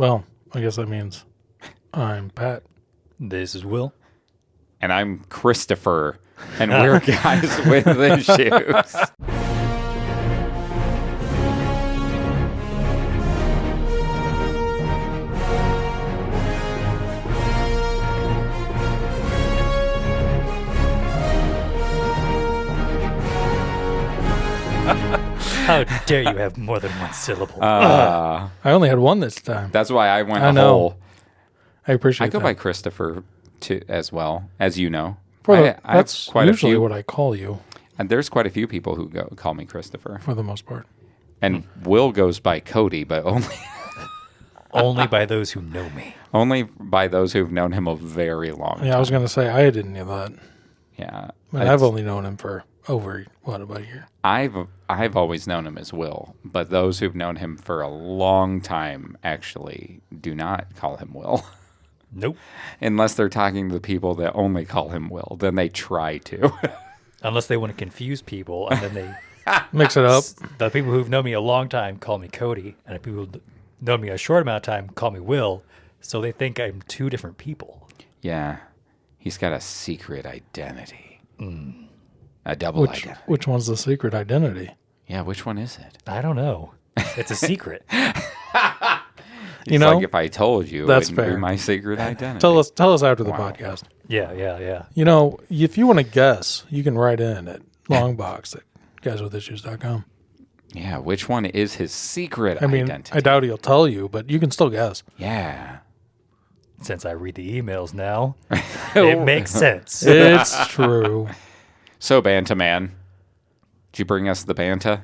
Well, I guess that means I'm Pat. This is Will. And I'm Christopher, and we're guys with issues. How dare you have more than one syllable? I only had one this time. That's why I went I know. whole. I appreciate I that. go by Christopher too, as well, as you know. That's quite usually a few, what I call you and there's quite a few people who call me Christopher. for the most part. And Will goes by Cody, but Only by those who know me. only by those who've known him a very long time. Yeah, I was going to say, I didn't know that. Yeah. But I've only known him for over, about a year? I've always known him as Will, but those who've known him for a long time actually do not call him Will. Nope. Unless they're talking to the people that only call him Will. Then they try to. Unless they want to confuse people, and then they Mix it up. the people who've known me a long time call me Cody, and the people who've known me a short amount of time call me Will, so they think I'm two different people. Yeah. He's got a secret identity. A double identity. Which one's the secret identity? Yeah, which one is it? I don't know. It's a secret. It's know, like if I told you, that's it wouldn't fair. be my secret identity. Tell us after the podcast. Yeah. You know, if you want to guess, you can write in at longbox at guyswithissues.com. Yeah, which one is his secret I mean, identity? I doubt he'll tell you, but you can still guess. Yeah. Since I read the emails now, it makes sense. It's true. So, Banta Man, did you bring us the Banta?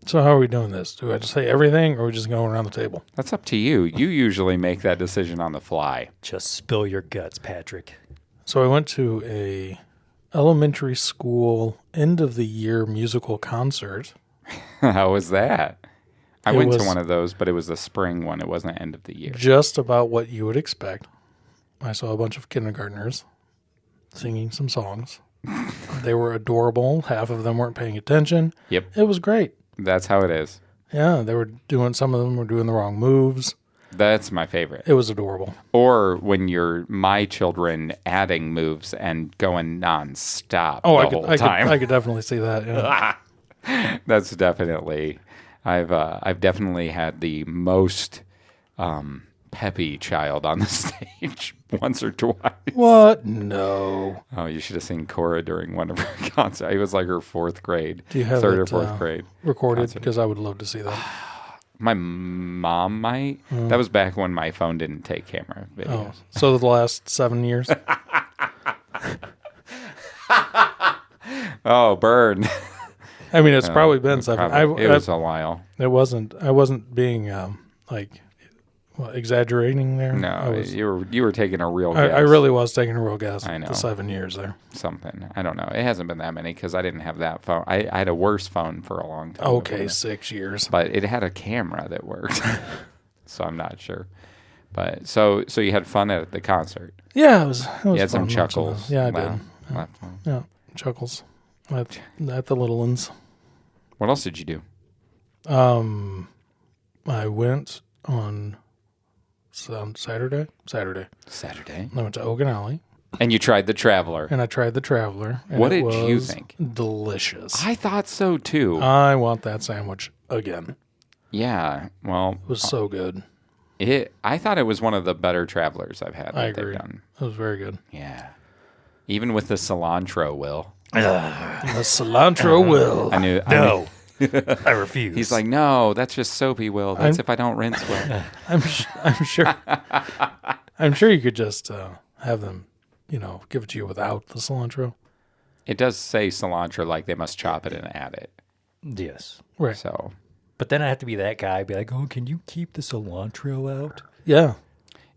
So how are we doing this? Do I just say everything, or are we just going around the table? That's up to you. You usually make that decision on the fly. Just spill your guts, Patrick. So I went to a elementary school end of the year musical concert. How was that? I It went to was- one of those, but it was the spring one. It wasn't end of the year. Just about what you would expect. I saw a bunch of kindergartners singing some songs. They were adorable. Half of them weren't paying attention. Yep, It was great. that's how it is. Yeah, some of them were doing the wrong moves. That's my favorite. It was adorable. Or when you're my children adding moves and going nonstop Oh, the whole time. I could definitely see that. Yeah. That's definitely. I've definitely had the most peppy child on the stage once or twice. What? No. Oh, you should have seen Cora during one of her concerts. It was like her fourth grade, Do you have third or it, fourth grade. recorded? concert. Because I would love to see that. My mom might. That was back when my phone didn't take camera videos. Oh, so the last 7 years? Oh, burn. I mean, it's probably been 7. It was a while. I wasn't being exaggerating there. No, you were taking a real guess. I really was taking a real guess. I know. The 7 years there. Something. I don't know. It hasn't been that many because I didn't have that phone. I had a worse phone for a long time. Okay, 6 years. But it had a camera that worked. So I'm not sure. But so you had fun at the concert. Yeah, it was You had some fun chuckles. watching those. Yeah, I did. laugh. Yeah, chuckles at the little ones. What else did you do? I went on Saturday. Saturday. I went to Okinawa, And you tried the Traveler. and I tried the Traveler. And What it did you was think? Delicious. I thought so too. I want that sandwich again. Yeah. Well, It was so good. I thought it was one of the better Travelers I've had that I they've agree. done. It was very good. Yeah. Even with the cilantro, Will. The cilantro will. I knew. No, I refuse. He's like, no, that's just soapy, Will. That's if I don't rinse well. I'm sure. I'm sure you could just have them, give it to you without the cilantro. It does say cilantro, like they must chop it and add it. yes. Right. So, But then I have to be that guy, be like, oh, can you keep the cilantro out? Yeah,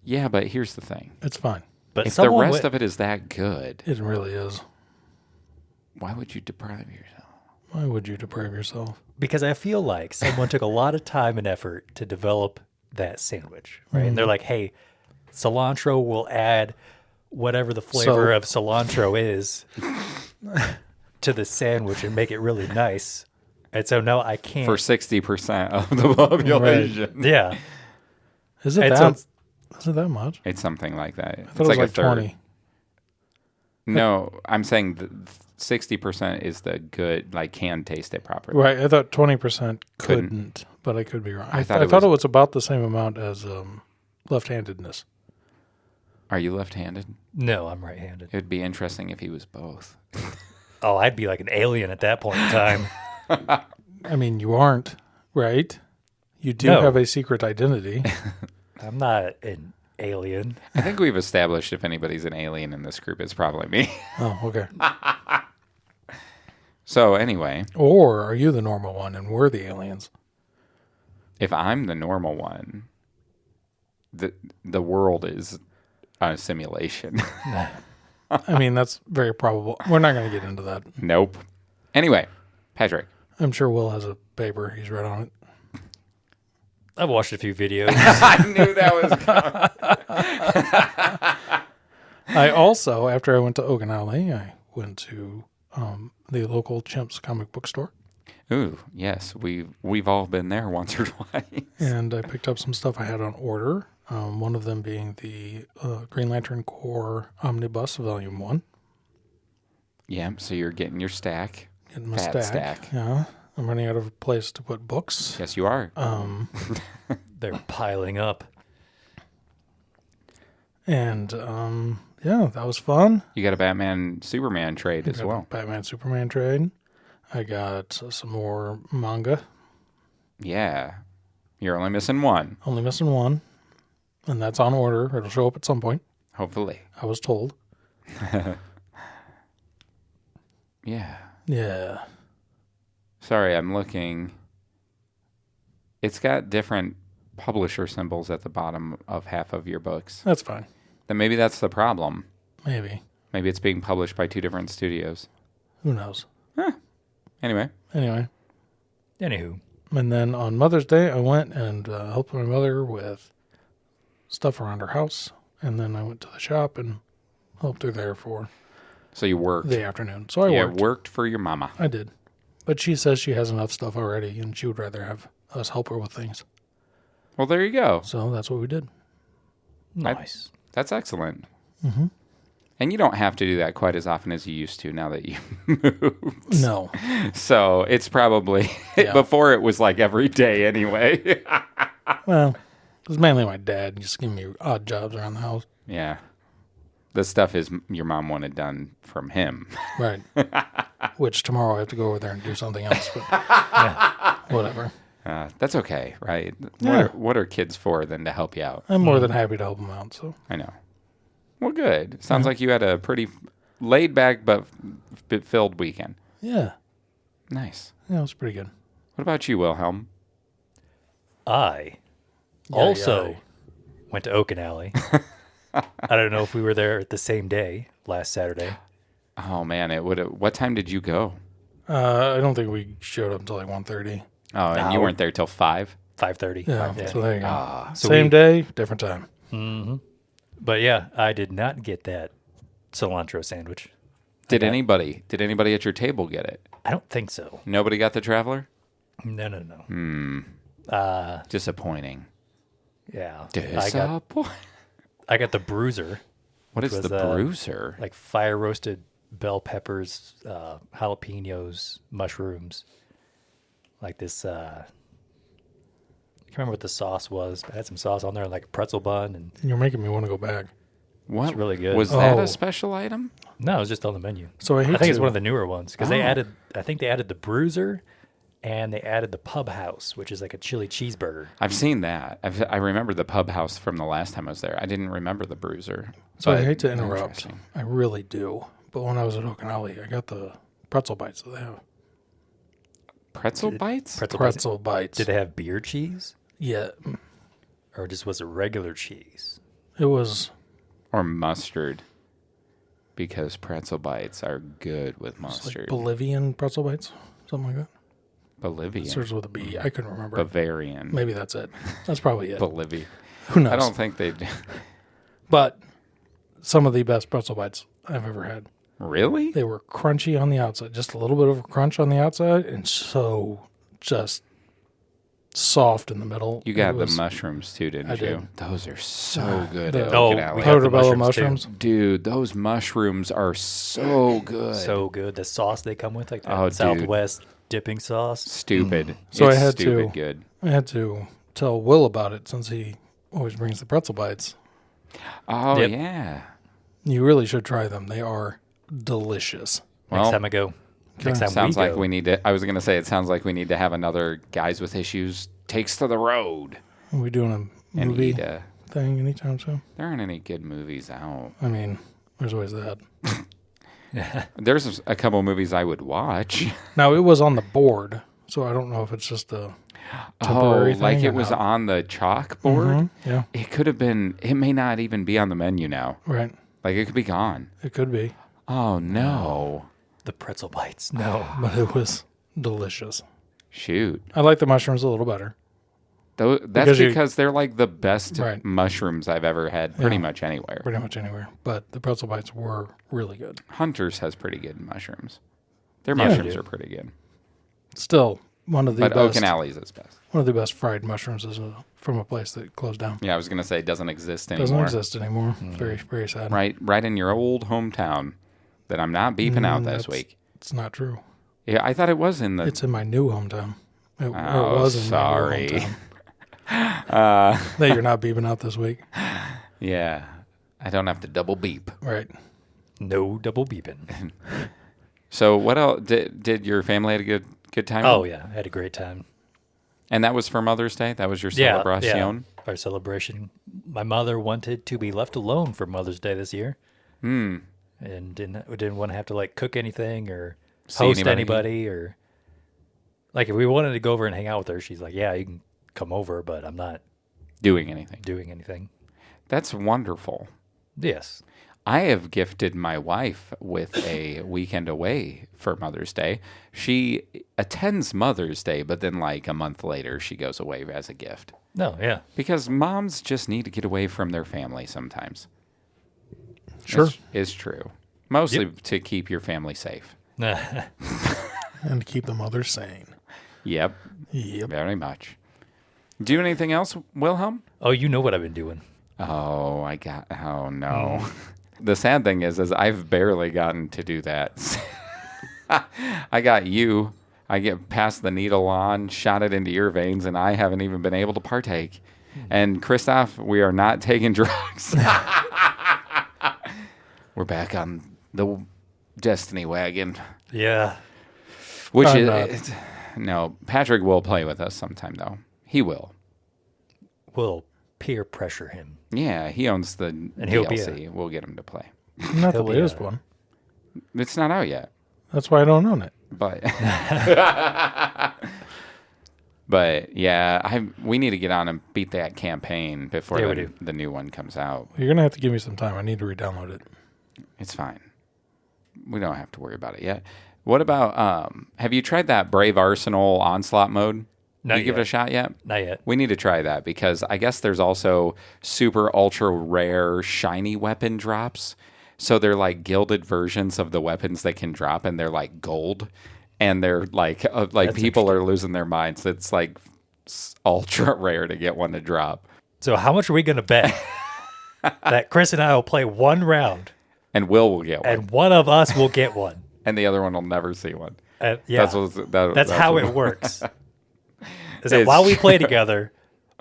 yeah, but here's the thing. it's fine. But If the rest of it is that good, It really is. why would you deprive yourself? Why would you deprive yourself? Because I feel like someone took a lot of time and effort to develop that sandwich, right? And they're like, hey, cilantro will add whatever the flavor of cilantro is to the sandwich and make it really nice. And so no, I can't. for 60% of the population. Yeah. Is it And so that? Is it that much? It's something like that. I It's thought it was like a third. 20. No, I'm saying 60% is the good, like can taste it properly. Right. I thought 20% Couldn't. couldn't, but I could be wrong. I I thought thought it it was about the same amount as left-handedness. Are you left-handed? No, I'm right-handed. It would be interesting if he was both. Oh, I'd be like an alien at that point in time. I mean, you aren't, right? You do No. have a secret identity. I'm not an alien. I think we've established if anybody's an alien in this group, it's probably me. Oh, okay. So anyway, Or are you the normal one and we're the aliens? if I'm the normal one, the world is a simulation. I mean, that's very probable. We're not going to get into that. Nope. Anyway, Patrick. I'm sure Will has a paper. He's read on it. I've watched a few videos. I knew that was coming. I also, after I went to Okinawa, I went to the local Chimps comic book store, Ooh, yes, we've all been there once or twice. and I picked up some stuff I had on order. One of them being the Green Lantern Corps Omnibus Volume 1. Yeah, so you're getting your stack. Getting my Fat stack. stack. Yeah. I'm running out of a place to put books. Yes, you are. They're piling up. And yeah, that was fun. You got a Batman Superman trade as Got well. a Batman Superman trade. I got some more manga. Yeah. You're only missing one, Only missing one. And that's on order. It'll show up at some point. hopefully. I was told. Yeah. Yeah. Sorry, I'm looking. It's got different publisher symbols at the bottom of half of your books. That's fine. Then maybe that's the problem. Maybe. Maybe it's being published by two different studios. Who knows? Anyway. Anyway. Anywho, And then on Mother's Day, I went and helped my mother with stuff around her house. And then I went to the shop and helped her there for So you worked. the afternoon. So I Yeah, worked. worked for your mama. I did. But she says she has enough stuff already and she would rather have us help her with things. Well, there you go. So that's what we did. nice. That's excellent. Mm-hmm. And you don't have to do that quite as often as you used to now that you moved. No. So it's probably, Yeah. before it was like every day anyway. Well, it was mainly my dad just giving me odd jobs around the house. Yeah. The stuff is your mom wanted done from him. Right. Which tomorrow I have to go over there and do something else. But whatever. That's okay, right? Yeah. What are kids for than to help you out? I'm more than happy to help them out. So I know. Well, good. Sounds like you had a pretty laid back but filled weekend. yeah. Nice. Yeah, it was pretty good. What about you, Wilhelm? I Yay, also yay. went to Okinawa. I don't know if we were there the same day last Saturday. Oh man, it would. What time did you go? I don't think we showed up until like 1:30. Oh, and you No. weren't there till 5. 5:30. Yeah. So there you go. So Same we- day, different time. Mm-hmm. But yeah, I did not get that cilantro sandwich. Did anybody at your table get it? I don't think so. Nobody got the Traveler? No. Disappointing. Yeah. Disappointing. I got the bruiser, What is was, the bruiser? like fire roasted bell peppers, jalapenos, mushrooms. Like this, I can't remember what the sauce was, but I had some sauce on there, like a pretzel bun. And You're making me want to go back. What it's really good. Was that Oh. a special item? no, it was just on the menu. So I hate think it's to- one of the newer ones because Oh. I think they added the bruiser and they added the pub house, which is like a chili cheeseburger. I've seen that. I remember the pub house from the last time I was there. I didn't remember the bruiser. So I but hate to interrupt. interesting. I really do. But when I was at Okinawa, I got the pretzel bites that they have. Pretzel bites? Pretzel bites. Did they have beer cheese Yeah. or just was it regular cheese? It was Or mustard? Because pretzel bites are good with like mustard. Bolivian pretzel bites, something like that. Bolivian. It starts with a B. I couldn't remember. Bavarian. Maybe that's it. That's probably it. Bolivia. Who knows? I don't think they But some of the best pretzel bites I've ever had. Really? They were crunchy on the outside, just a little bit of a crunch on the outside, and so just soft in the middle. You got the mushrooms too, didn't I you? did. Those are so good The- at Oh, Okinawa. we got the portobello mushrooms, mushrooms. Dude, those mushrooms are so good. So good. The sauce they come with, like that Oh, dude. Southwest dipping sauce. Stupid. So it's I had stupid to- good. I had to tell Will about it since he always brings the pretzel bites. Oh, Yep. yeah. You really should try them. They are delicious. Next Well, time I go. Next time sounds we like go. we need to. I was going to say, it sounds like we need to have another Guys with Issues takes to the road. Are we doing a And movie eat thing anytime soon? there aren't any good movies out. I mean, there's always that. There's a couple movies I would watch. Now, it was on the board, so I don't know if it's just a temporary thing. Like or it was not. on the chalkboard. Mhm, yeah, It could have been. It may not even be on the menu now. right. Like it could be gone. It could be, Oh no! The pretzel bites. No. but it was delicious. Shoot. I like the mushrooms a little better. That's Because because, you- they're like the best Right. mushrooms I've ever had, pretty Yeah. much anywhere. Pretty much anywhere. But the pretzel bites were really good. Hunter's has pretty good mushrooms. Their Yeah, they mushrooms do. are pretty good. Still, one of the But best. Okinawali's is best. One of the best fried mushrooms is from a place that closed down. Yeah, I was gonna say it doesn't exist anymore. Doesn't exist anymore. Very, very sad. Right in your old hometown that I'm not beeping out this That's- week. It's not true. Yeah, I thought it was in the. It's in my new hometown. It Oh, was in sorry. my new hometown. That you're not beeping out this week. Yeah, I don't have to double beep. Right. No double beeping. So what else did your family have a good time? Oh, yeah. I had a great time. And that was for Mother's Day? That was your Yeah. celebration? Our celebration. My mother wanted to be left alone for Mother's Day this year. And didn't want to have to like cook anything or See host anybody. anybody or like if we wanted to go over and hang out with her, she's like, yeah, you can come over, but I'm not Doing anything. doing anything. That's wonderful. Yes. I have gifted my wife with a weekend away for Mother's Day. She attends Mother's Day, but then like a month later, she goes away as a gift. No, yeah. Because moms just need to get away from their family sometimes. Sure. It's true. Mostly to keep your family safe. And keep the mother sane. Yep. Yep. Very much. Do anything else, Wilhelm? Oh, you know what I've been doing. Oh, oh no. The sad thing is I've barely gotten to do that. I got you. I get past the needle on, shot it into your veins, and I haven't even been able to partake. And Christoph, we are not taking drugs. We're back on the Destiny wagon. Yeah. Which I'm is not. no, Patrick will play with us sometime though. He will. We'll peer pressure him. Yeah, he owns the he'll be DLC. We'll get him to play. Not the He'll be latest a- one. It's not out yet, That's why I don't own it. but but yeah, we need to get on and beat that campaign before Yeah, we do. the new one comes out. You're going to have to give me some time. I need to re-download it. It's fine. We don't have to worry about it yet. What about have you tried that Brave Arsenal onslaught mode? Not Did you give it yet. a shot yet? Not yet. We need to try that because I guess there's also super ultra rare shiny weapon drops. So they're like gilded versions of the weapons that can drop, and they're like gold, and they're like That's people are losing their minds. It's like ultra rare to get one to drop. So how much are we going to bet that Chris and I will play one round And will get one, and one of us will get one? and the other one will never see one. Yeah. That's how it works. Is that It's while we play true. together,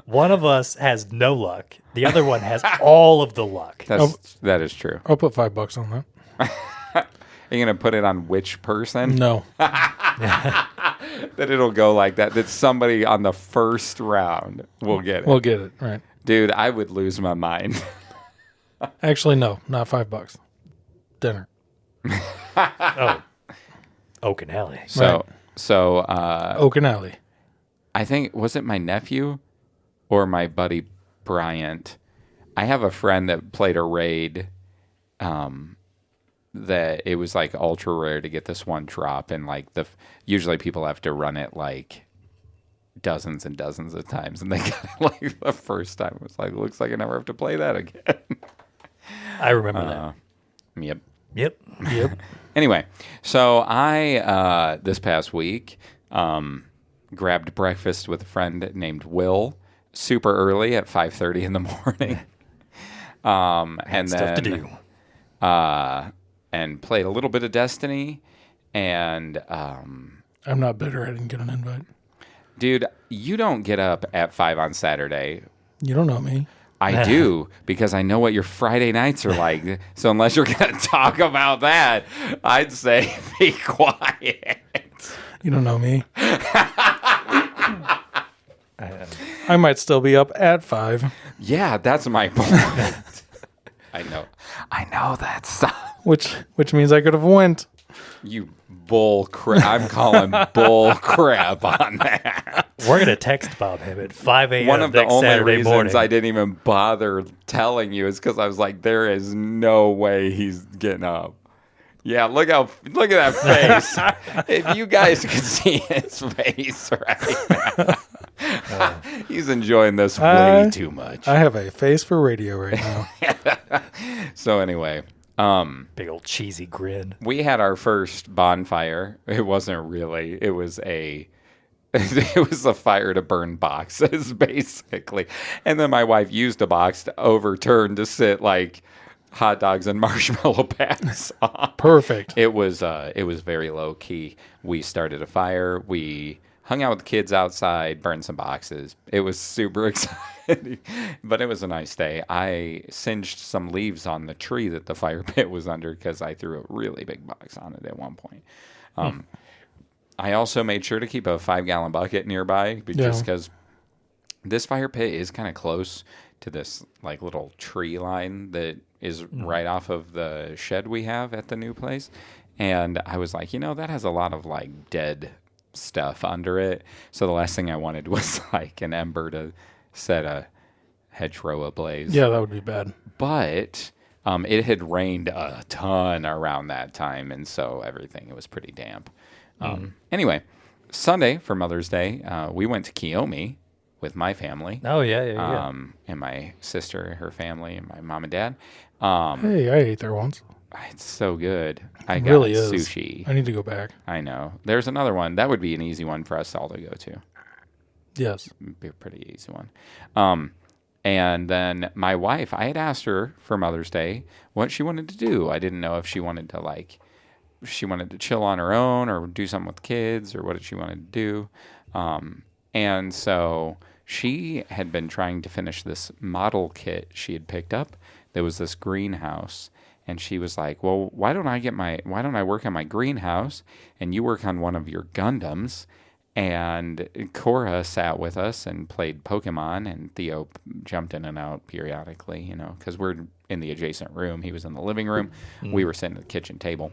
one of us has no luck. The other one has all of the luck. That is true. I'll put $5 on that. Are you gonna put it on which person? No. That it'll go like that. That somebody on the first round will get it. We'll get it. Right. Dude, I would lose my mind. Actually, no. Not $5. Dinner. Oh. Okinawa. So Okinawa. I think, was it my nephew or my buddy Bryant? I have a friend that played a raid that it was like ultra rare to get this one drop, and like usually people have to run it like dozens and dozens of times, and they got it like the first time. It was like, looks like I never have to play that again. I remember that. Yep. Yep. Anyway, so I this past week grabbed breakfast with a friend named Will super early at 5:30 in the morning. And Stuff to then do. and played a little bit of Destiny. And I'm not bitter. I didn't get an invite. dude, you don't get up at 5 on Saturday. You don't know me. I do, because I know what your Friday nights are like. So unless you're going to talk about that, I'd say be quiet. You don't know me. I I might still be up at 5, Yeah, that's my point. I know that's which means I could have went. you bull crap. I'm calling bull crap on that. We're gonna text Bob him at 5 a.m. One of the next only Saturday reasons morning. I didn't even bother telling you is because I was like, there is no way he's getting up. Yeah, look at that face. If you guys could see his face right now. He's enjoying this way too much. I have a face for radio right now. So anyway, Big old cheesy grin. we had our first bonfire. It wasn't really. It was a fire to burn boxes, basically. And then my wife used a box to overturn to sit like hot dogs and marshmallow packs on. Perfect. It was very low key. We started a fire. We hung out with the kids outside, burned some boxes. It was super exciting, but it was a nice day. I singed some leaves on the tree that the fire pit was under because I threw a really big box on it at one point. I also made sure to keep a 5-gallon bucket nearby just because this fire pit is kind of close to this like little tree line that is right off of the shed we have at the new place. And I was like, that has a lot of like dead stuff under it. So the last thing I wanted was like an ember to set a hedgerow ablaze. Yeah, that would be bad. But it had rained a ton around that time, and so it was pretty damp. Anyway, Sunday for Mother's Day, we went to Kiyomi with my family. Oh yeah. And my sister, her family, and my mom and dad. Hey, I ate there once. It's so good. I It got really is. sushi. I need to go back. I know. There's another one. That would be an easy one for us all to go to. Yes. Be a pretty easy one. And then my wife, I had asked her for Mother's Day what she wanted to do. I didn't know if she wanted to chill on her own or do something with the kids or what did she wanted to do. And so she had been trying to finish this model kit she had picked up. There was this greenhouse. And she was like, well, why don't I work on my greenhouse and you work on one of your Gundams? And Cora sat with us and played Pokemon, and Theo jumped in and out periodically, because we're in the adjacent room. He was in the living room. We were sitting at the kitchen table.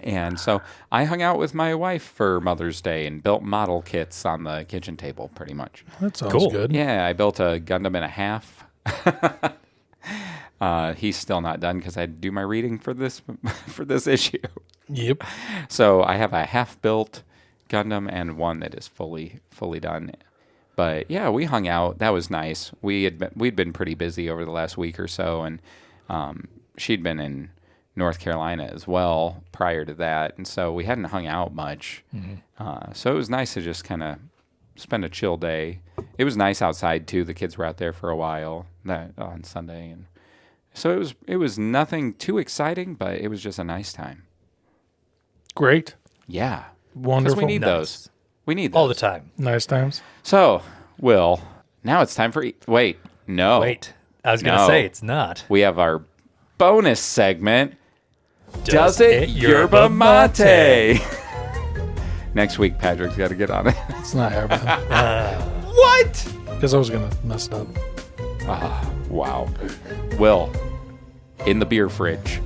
And so I hung out with my wife for Mother's Day and built model kits on the kitchen table pretty much. That sounds Cool. good. Yeah, I built a Gundam and a half. He's still not done because I had to do my reading for this issue. Yep. So I have a half-built Gundam and one that is fully done. But yeah, we hung out. That was nice. We'd been pretty busy over the last week or so, and she'd been in North Carolina as well prior to that, and so we hadn't hung out much. So it was nice to just kind of spend a chill day. It was nice outside too. The kids were out there for a while on Sunday, and so it was nothing too exciting, but it was just a nice time. Great. Yeah. Wonderful. Because we need Nice. those. We need those. All the time. Nice times. So, Will, now it's time for... Wait, no. Wait, I was gonna No. say it's not. We have our bonus segment. Does it Yerba Yerba Mate? Next week, Patrick's got to get on it. It's not happening. What? Because I was going to mess it up. Wow. Will, in the beer fridge,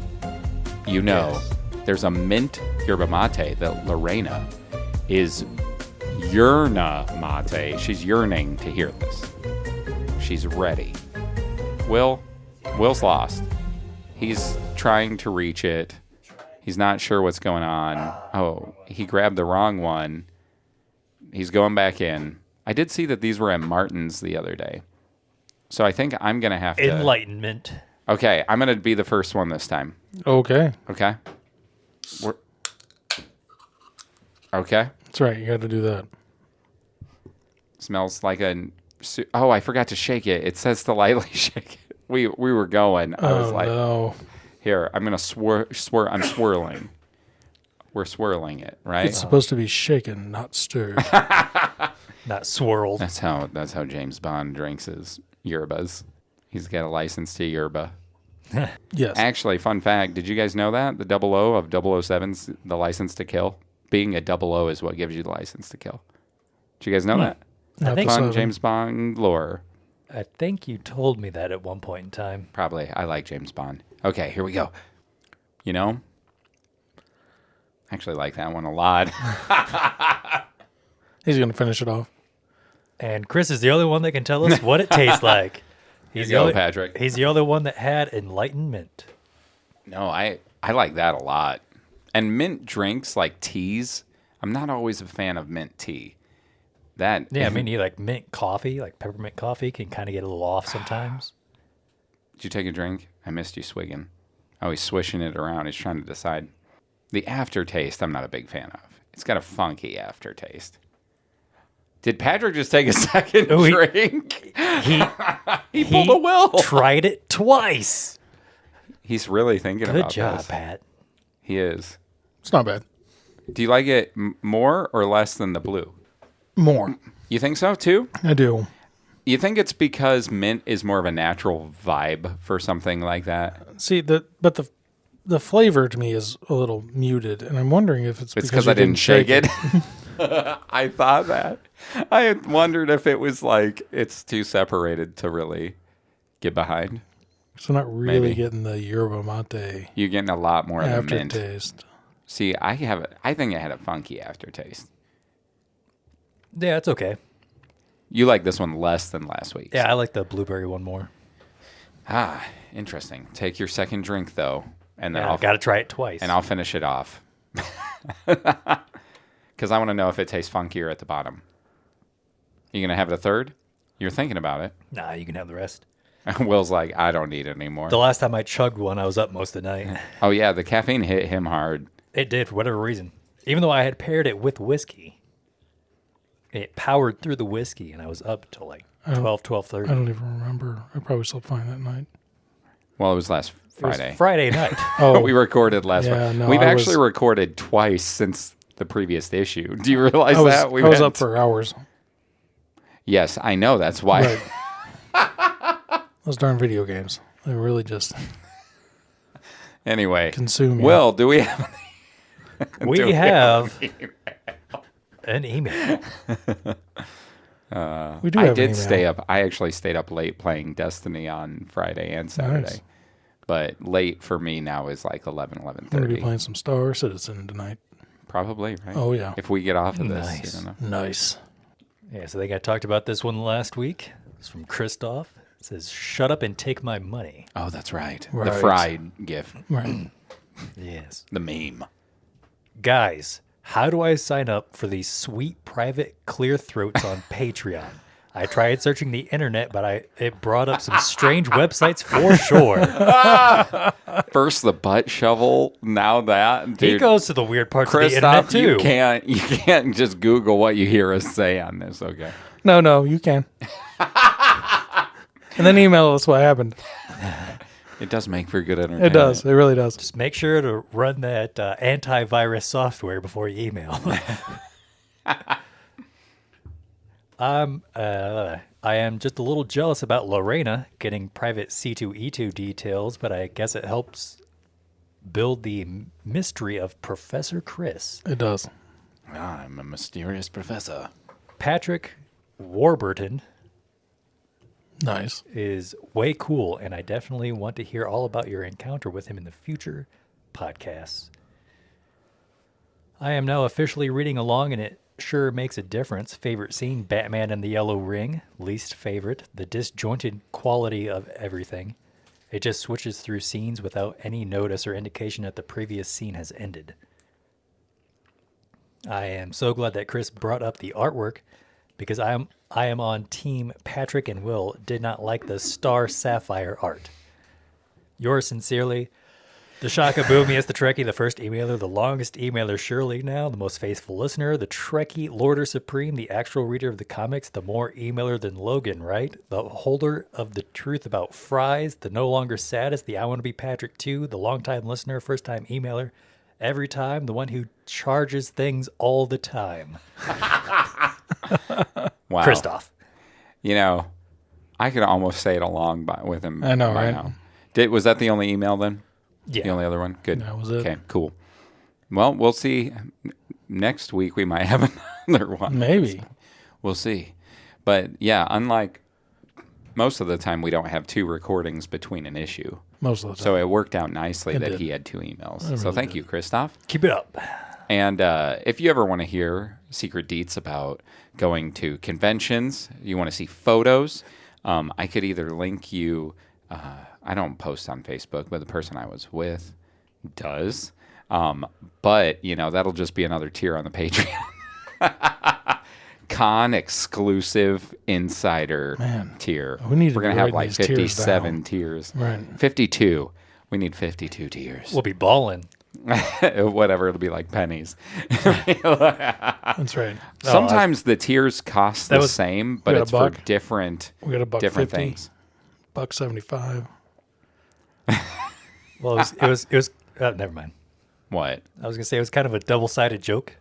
there's a mint yerba mate that Lorena is yearna mate. She's yearning to hear this. She's ready. Will's lost. He's trying to reach it. He's not sure what's going on. Oh, he grabbed the wrong one. He's going back in. I did see that these were at Martin's the other day. So I think I'm going to have to... Enlightenment. Okay, I'm going to be the first one this time. Okay. Okay? Okay? That's right. You got to do that. Smells like oh, I forgot to shake it. It says to lightly shake it. We were going. I was like, no. here, I'm going to I'm swirling. We're swirling it, right? It's supposed to be shaken, not stirred. Not swirled. That's how James Bond drinks his yerbas. He's got a license to yerba. Yes. Actually, fun fact, did you guys know that? The 00 of 007's the license to kill? Being a 00 is what gives you the license to kill. Did you guys know that? I think Fun so. James Bond lore. I think you told me that at one point in time. Probably. I like James Bond. Okay, here we go. You know? I actually like that one a lot. He's going to finish it off. And Chris is the only one that can tell us what it tastes like. Here He's you go, Patrick. He's the only one that had enlightenment. No, I like that a lot. And mint drinks like teas, I'm not always a fan of mint tea. That Yeah, I mean, you like mint coffee, like peppermint coffee, can kind of get a little off sometimes. Did you take a drink? I missed you swigging. Oh, he's swishing it around. He's trying to decide. The aftertaste, I'm not a big fan of. It's got a funky aftertaste. Did Patrick just take a second drink? He pulled a Will. Tried it twice. He's really thinking Good about job, this. Pat. He is. It's not bad. Do you like it more or less than the blue? More. You think so, too? I do. You think it's because mint is more of a natural vibe for something like that? See, but the flavor to me is a little muted, and I'm wondering if it's because you I didn't shake it. I thought that. I had wondered if it was like it's too separated to really get behind. So not really Maybe. getting the yerba mate You're getting a lot more of the mint. aftertaste. See, I think it had a funky aftertaste. Yeah, it's okay. You like this one less than last week's. Yeah, I like the blueberry one more. Ah, interesting. Take your second drink though, and then Yeah, I got to try it twice. I'll finish it off. Because I want to know if it tastes funkier at the bottom. You gonna have the third? You're thinking about it. Nah, you can have the rest. Will's like, I don't need it anymore. The last time I chugged one, I was up most of the night. Oh yeah, the caffeine hit him hard. It did, for whatever reason. Even though I had paired it with whiskey, it powered through the whiskey, and I was up till like 12:30. I don't even remember. I probably slept fine that night. Well, it was last It was Friday. Friday night. Oh, We recorded last Yeah, Friday. no, We've I actually was- recorded twice since the previous issue. Do you realize I was, that? I was up for hours. Yes, I know. That's why. Right. Those darn video games. They really just Anyway, consume you. Will, do we have? We have an email. we do I have did an email. stay up. I actually stayed up late playing Destiny on Friday and Saturday. Nice. But late for me now is like 11, I'm going to be 11:30. playing some Star Citizen tonight. Probably, right? Oh, yeah. If we get off of this, Nice. you know. Nice. Yeah, so I think I talked about this one last week. It's from Christoph. It says, "Shut up and take my money." Oh, that's right. The Right. fried gif, Right. Yes. the meme. Guys, how do I sign up for these sweet private clear throats on Patreon? I tried searching the internet, but it brought up some strange websites for sure. First the butt shovel, now that. He Dude, goes to the weird parts of the internet Christoph, too. you can't just Google what you hear us say on this, okay? No, you can. And then email us what happened. It does make for good entertainment. It does. It really does. Just make sure to run that antivirus software before you email. I am just a little jealous about Lorena getting private C2E2 details, but I guess it helps build the mystery of Professor Chris. It does. I'm a mysterious professor. Patrick Warburton Nice. is way cool, and I definitely want to hear all about your encounter with him in the future podcasts. I am now officially reading along, and it sure makes a difference. Favorite scene, Batman and the Yellow Ring. Least favorite, the disjointed quality of everything. It just switches through scenes without any notice or indication that the previous scene has ended. I am so glad that Chris brought up the artwork, because I am on team Patrick and Will did not like the Star Sapphire art. Yours sincerely, The Shaka Boomy is the Trekkie, the first emailer, the longest emailer surely now, the most faithful listener, the Trekkie Lorder Supreme, the actual reader of the comics, the more emailer than Logan, right? The holder of the truth about fries, the no longer saddest, the I want to be Patrick too, the longtime listener, first time emailer, every time, the one who charges things all the time. Wow. Christoph. You know, I could almost say it along with him. I know, right? Now. Was that the only email then? Yeah. The only other one? Good. That was it. Okay, cool. Well, we'll see. Next week we might have another one. Maybe. We'll see. But yeah, unlike most of the time, we don't have 2 recordings between an issue. Most of the time. So it worked out nicely that did. he had 2 emails. It So really thank did. you, Christoph. Keep it up. And if you ever want to hear secret deets about going to conventions, you want to see photos, I could either link you. I don't post on Facebook, but the person I was with does. But, you know, that'll just be another tier on the Patreon. Con exclusive insider tier. we need to We're going be to have writing like these tiers 57 down. tiers. Right. 52. We need 52 tiers. We'll be balling. Whatever, it'll be like pennies. That's right. Sometimes the tiers cost the same, but got a it's for buck? different We got a buck different 50, things. $1.75. Well, it was never mind. What? I was going to say it was kind of a double-sided joke.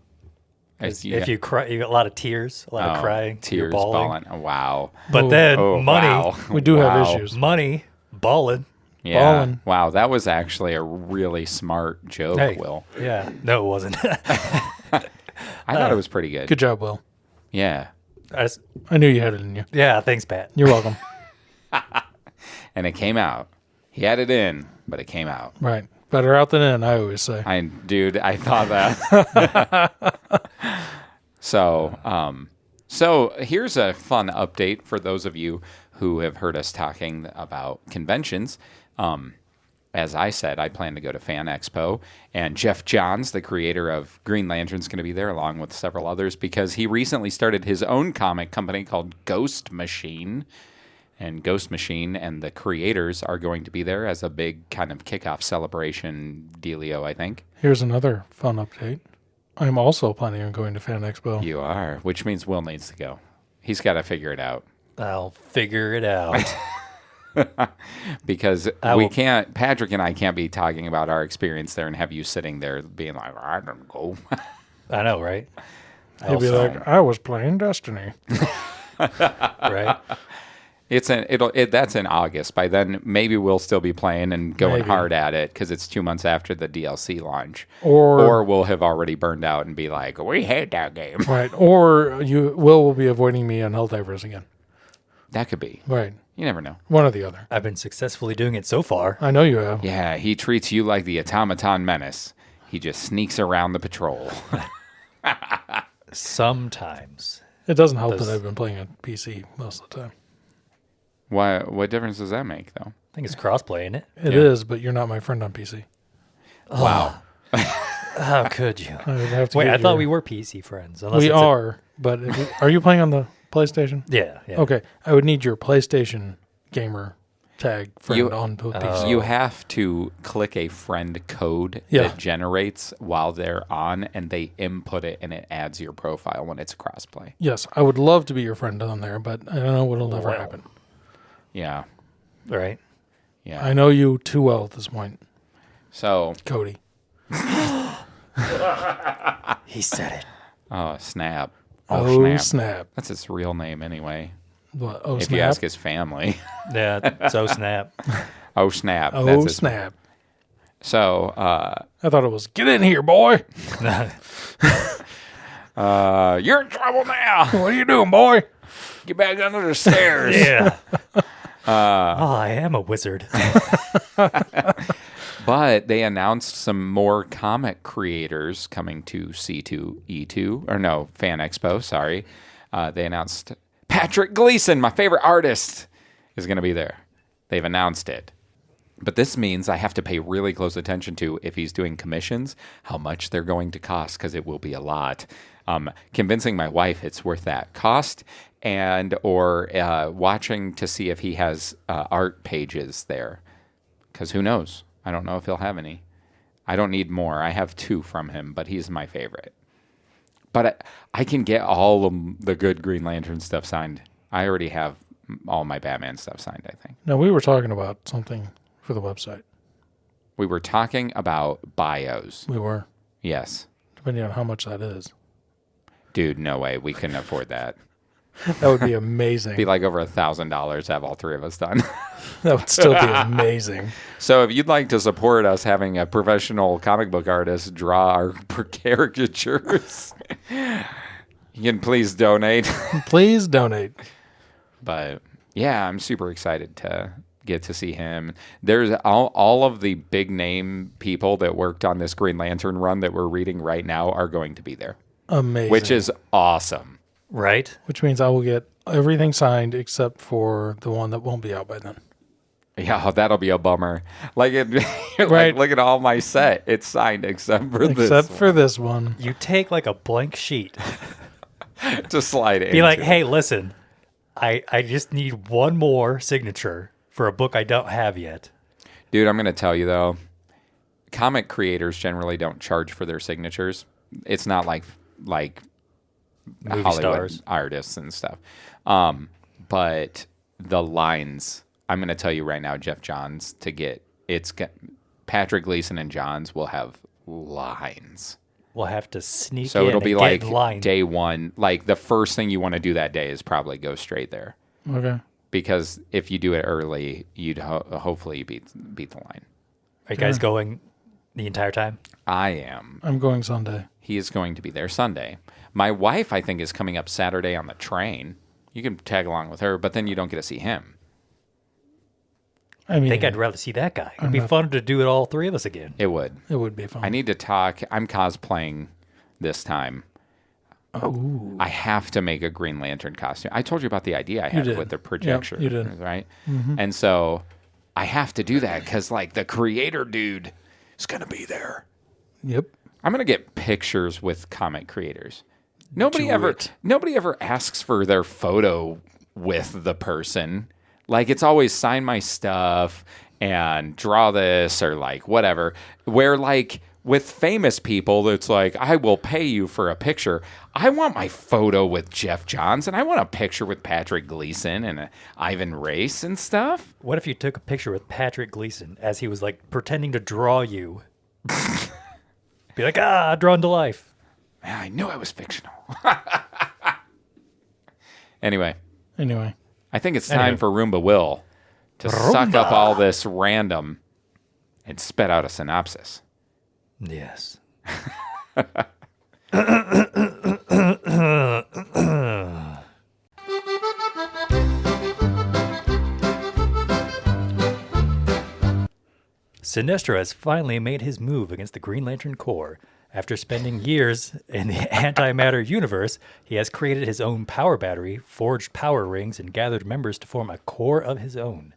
If you cry, you got a lot of tears, a lot of crying, you're tears, bawling. Oh, wow. But then money, wow. We do have Wow. issues. money, balling. Yeah. Ballin'. Wow, that was actually a really smart joke, Hey, Will. yeah, no, it wasn't. I thought it was pretty good. Good job, Will. Yeah. I knew you had it in you. Yeah, thanks, Pat. You're welcome. And it came out. He had it in, but it came out. Right. Better out than in, I always say. Dude, I thought that. So here's a fun update for those of you who have heard us talking about conventions. As I said, I plan to go to Fan Expo, and Jeff Johns, the creator of Green Lantern, is going to be there along with several others because he recently started his own comic company called Ghost Machine. And Ghost Machine and the creators are going to be there as a big kind of kickoff celebration dealio, I think. Here's another fun update. I'm also planning on going to Fan Expo. You are, which means Will needs to go. He's got to figure it out. I'll figure it out. Because Patrick and I can't be talking about our experience there and have you sitting there being like, I don't go. I know, right? He'll be like, I was playing Destiny. Right? That's in August. By then, maybe we'll still be playing and going Maybe. hard at it because it's 2 months after the DLC launch. Or we'll have already burned out and be like, we hate that game. right. Or Will be avoiding me on Helldivers again. That could be. Right. You never know. One or the other. I've been successfully doing it so far. I know you have. Yeah, he treats you like the automaton menace. He just sneaks around the patrol. Sometimes. It doesn't help that I've been playing on PC most of the time. Why? What difference does that make, though? I think it's crossplay, isn't it? It is, but you're not my friend on PC. Wow. How could you? I would have to Wait, get I thought your- we were PC friends. Unless We it's are, but are you playing on the PlayStation? Yeah. Okay, I would need your PlayStation gamer tag friend You- on the PC. You have to click a friend code Yeah. that generates while they're on, and they input it, and it adds your profile when it's crossplay. Yes, I would love to be your friend on there, but I don't know what'll never Well. happen. Yeah. Right. Yeah. I know you too well at this point, So, Cody. He said it. oh, snap. Oh, snap. That's his real name anyway. What? Oh, If snap. you ask his family. Yeah. So snap. Oh, snap. Oh, That's his. snap. So, I thought it was, get in here, boy. you're in trouble now. What are you doing, boy? Get back under the stairs. Yeah. I am a wizard. But they announced some more comic creators coming to C2E2, or no, Fan Expo, sorry. They announced Patrick Gleason, my favorite artist, is going to be there. They've announced it. But this means I have to pay really close attention to, if he's doing commissions, how much they're going to cost, because it will be a lot. Convincing my wife it's worth that cost, or watching to see if he has art pages there. Because who knows? I don't know if he'll have any. I don't need more. I have 2 from him, but he's my favorite. But I can get all of the good Green Lantern stuff signed. I already have all my Batman stuff signed, I think. No, we were talking about something for the website. We were talking about bios. We were. Yes. Depending on how much that is. Dude, no way. We couldn't afford that. That would be amazing. It'd be like over $1,000 to have all 3 of us done. That would still be amazing. So if you'd like to support us having a professional comic book artist draw our caricatures, you can please donate. Please donate. But yeah, I'm super excited to get to see him. There's all of the big name people that worked on this Green Lantern run that we're reading right now are going to be there. Amazing. Which is awesome. Right? Which means I will get everything signed except for the one that won't be out by then. Yeah, that'll be a bummer. Like, Right. like, look at all my set. It's signed except for this Except one. for this one. You take like a blank sheet. To slide it Be like, into. hey, listen, I just need one more signature for a book I don't have yet. Dude, I'm going to tell you, though, comic creators generally don't charge for their signatures. It's not like Movie Hollywood stars. artists and stuff. But the lines, I'm going to tell you right now, Jeff Johns, Patrick Gleason and Johns will have lines. We'll have to sneak So in it'll be and like get in line. day one. Like the first thing you want to do that day is probably go straight there. Okay. Because if you do it early, you'd hopefully you beat the line. Are you guys going the entire time? I am. I'm going Sunday. He is going to be there Sunday. My wife, I think, is coming up Saturday on the train. You can tag along with her, but then you don't get to see him. I mean, I think I'd rather see that guy. It'd I'm be not- fun to do it all 3 of us again. It would. it would be fun. I need to talk. I'm cosplaying this time. Oh. I have to make a Green Lantern costume. I told you about the idea I had did. with the Yep, projection, you did. right? And so I have to do that because, like, the creator dude is going to be there. Yep. I'm going to get pictures with comic creators. Nobody Do ever asks for their photo with the person. Like, it's always sign my stuff and draw this or like whatever. Where like with famous people, it's like, I will pay you for a picture. I want my photo with Jeff Johns and I want a picture with Patrick Gleason and Ivan Race and stuff. What if you took a picture with Patrick Gleason as he was like pretending to draw you? Be like, drawn to life. Man, I knew I was fictional. Anyway, I think it's time for Roomba Will to suck up all this random and spit out a synopsis. Yes. Sinestro has finally made his move against the Green Lantern Corps. After spending years in the antimatter universe, he has created his own power battery, forged power rings, and gathered members to form a core of his own.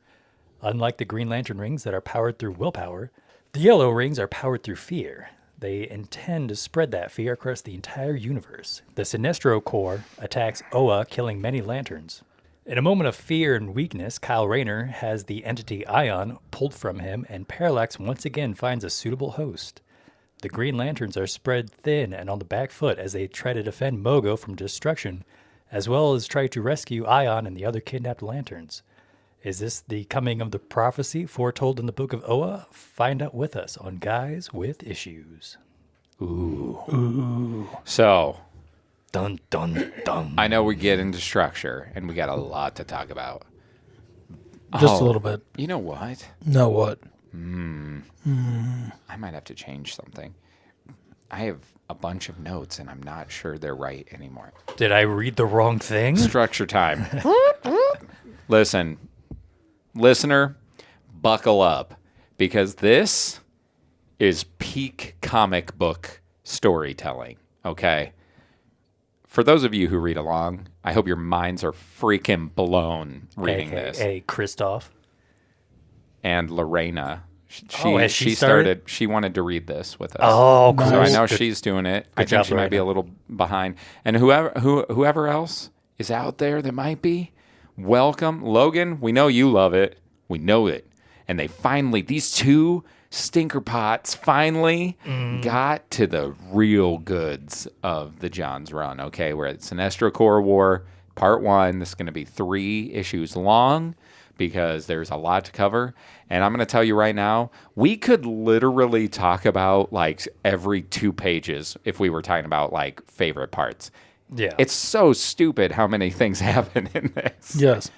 Unlike the Green Lantern rings that are powered through willpower, the yellow rings are powered through fear. They intend to spread that fear across the entire universe. The Sinestro Corps attacks Oa, killing many lanterns. In a moment of fear and weakness, Kyle Rayner has the entity Ion pulled from him, and Parallax once again finds a suitable host. The Green Lanterns are spread thin and on the back foot as they try to defend Mogo from destruction, as well as try to rescue Ion and the other kidnapped lanterns. Is this the coming of the prophecy foretold in the Book of Oa? Find out with us on Guys with Issues. So, Dun, dun, dun. I know we get into structure and we got a lot to talk about. Just a little bit. You know what? Know what? I might have to change something. I have a bunch of notes and I'm not sure they're right anymore. Did I read the wrong thing? Structure time. Listen, listener, buckle up because this is peak comic book storytelling, okay? For those of you who read along, I hope your minds are freaking blown reading this. Hey, Christoph. And Lorena, has she started? She wanted to read this with us. Oh, cool. So I know Good- she's doing it. I think job, she might be a Lorena. little behind. And whoever else is out there that might be, welcome. Logan, we know you love it. We know it. And they finally, these two stinker pots finally got to the real goods of the John's Run. Okay, we're at Sinestro Corps War, Part 1. This is going to be 3 issues long because there's a lot to cover. And I'm going to tell you right now, we could literally talk about like every 2 pages if we were talking about like favorite parts. Yeah. It's so stupid how many things happen in this. Yes.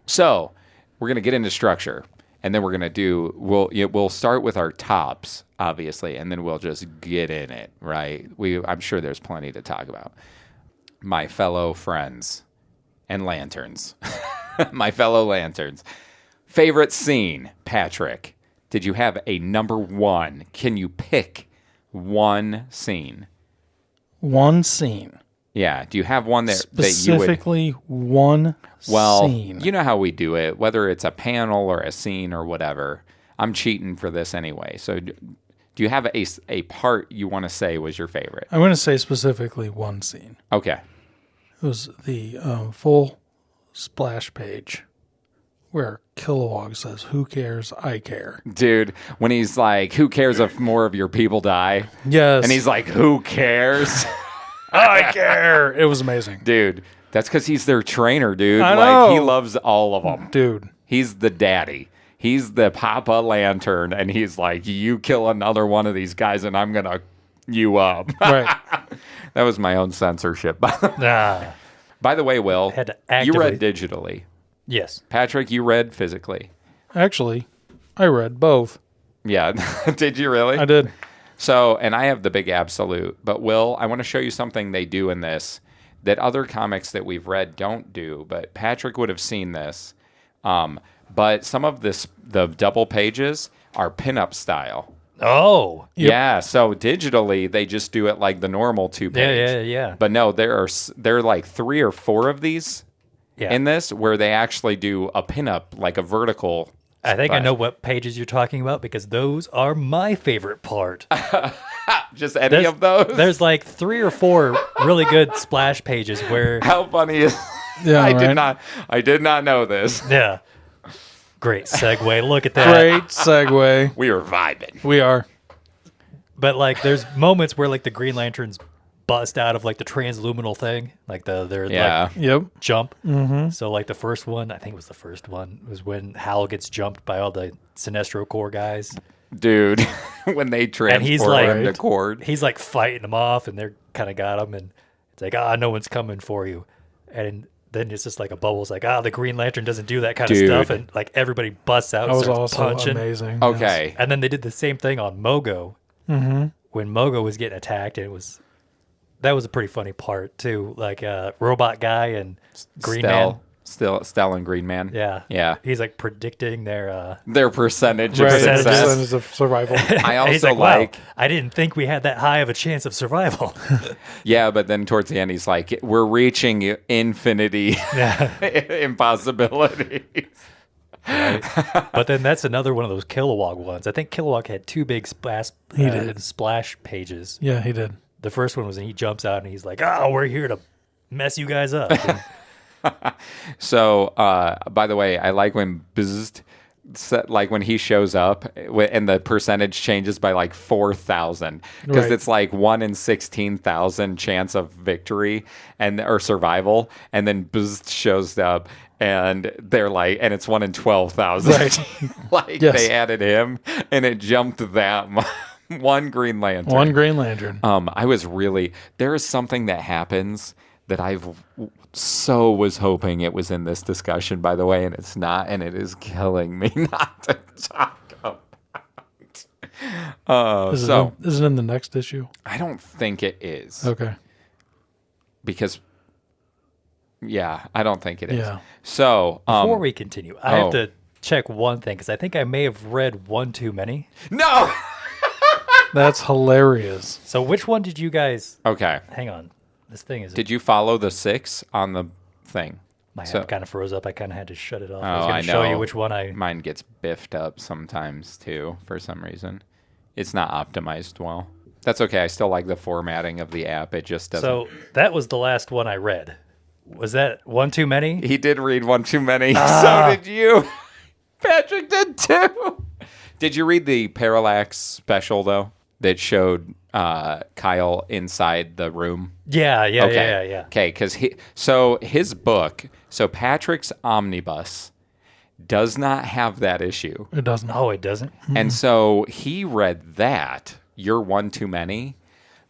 So we're going to get into structure, and then we're going to we'll start with our tops, obviously, and then we'll just get in it, right? I'm sure there's plenty to talk about. My fellow friends and lanterns. My fellow lanterns. Favorite scene, Patrick. Did you have a number 1? Can you pick one scene? One scene. Yeah. Do you have one that you would... Specifically one scene. You know how we do it, whether it's a panel or a scene or whatever. I'm cheating for this anyway. So do you have a part you want to say was your favorite? I'm going to say specifically one scene. Okay. It was the full splash page where Kilowog says, "Who cares? I care." Dude, when he's like, "Who cares if more of your people die?" Yes. And he's like, "Who cares?" I care. It was amazing. Dude, that's because he's their trainer, dude. I Like, he know. loves all of them. Dude. He's the daddy. He's the Papa Lantern, and he's like, "You kill another one of these guys, and I'm going to you up." Right. That was my own censorship. Nah. By the way, Will, Had to you read actively- digitally. Yes. Patrick, you read physically. Actually, I read both. Yeah. Did you really? I did. So, and I have the big absolute, but Will, I want to show you something they do in this that other comics that we've read don't do, but Patrick would have seen this. But some of the double pages are pinup style. Oh. Yep. Yeah, so digitally they just do it like the normal 2 page. Yeah. But no, there are like 3 or 4 of these Yeah. in this where they actually do a pinup, like a vertical. I think I splash. know what pages you're talking about because those are my favorite part. Just any of those. There's like 3 or 4 really good splash pages where How funny is? Yeah, I did not know this. yeah. Great segue. Look at that. Great segue. We were vibing. We are. But like there's moments where like the Green Lanterns bust out of like the transluminal thing, like their Yeah. like Yep. jump. Mm-hmm. So like the first one, I think it was the first one, was when Hal gets jumped by all the Sinestro Corps guys. Dude, when they transport he's like- him to Cord. He's like fighting them off, and they're kind of got him, and it's like, no one's coming for you. And then it's just like a bubble. It's like, the Green Lantern doesn't do that kind of Dude. stuff, and like everybody busts out That and was starts also punching. amazing. Okay. And then they did the same thing on Mogo when Mogo was getting attacked, and that was a pretty funny part too. Like Robot Guy and Green Man. Stell and Green Man. Yeah. Yeah. He's like predicting their Their percentage Right. of success. Percentage of survival. I and he's also like, wow, I didn't think we had that high of a chance of survival. Yeah, but then towards the end, he's like, we're reaching infinity impossibilities. But then that's another one of those Kilowog ones. I think Kilowog had 2 big splash pages. Yeah, he did. The first one was when he jumps out and he's like, we're here to mess you guys up. So, by the way, I like when like when he shows up and the percentage changes by like 4,000 because Right. it's like 1 in 16,000 chance of victory or survival, and then Bzzzt shows up and they're like, and it's 1 in 12,000. Right. Like Yes. they added him and it jumped that much. One Green Lantern. One Green Lantern. There is something that happens that I've so was hoping it was in this discussion, by the way, and it's not, and it is killing me not to talk about. Is it in the next issue? I don't think it is. Okay. Because, I don't think it is. Yeah. So, Before we continue, I have to check one thing because I think I may have read one too many. No! That's hilarious. So which one did you guys... Okay. Hang on. This thing is... Did you follow the 6 on the thing? My app kind of froze up. I kind of had to shut it off. I was Oh, going I to show you know. which one I... Mine gets biffed up sometimes, too, for some reason. It's not optimized well. That's okay. I still like the formatting of the app. It just doesn't... So that was the last one I read. Was that one too many? He did read one too many. So did you. Patrick did too. Did you read the Parallax special though? That showed Kyle inside the room. Yeah. Okay, because his book, so Patrick's Omnibus, does not have that issue. It doesn't. Oh, it doesn't? And so he read that, You're One Too Many,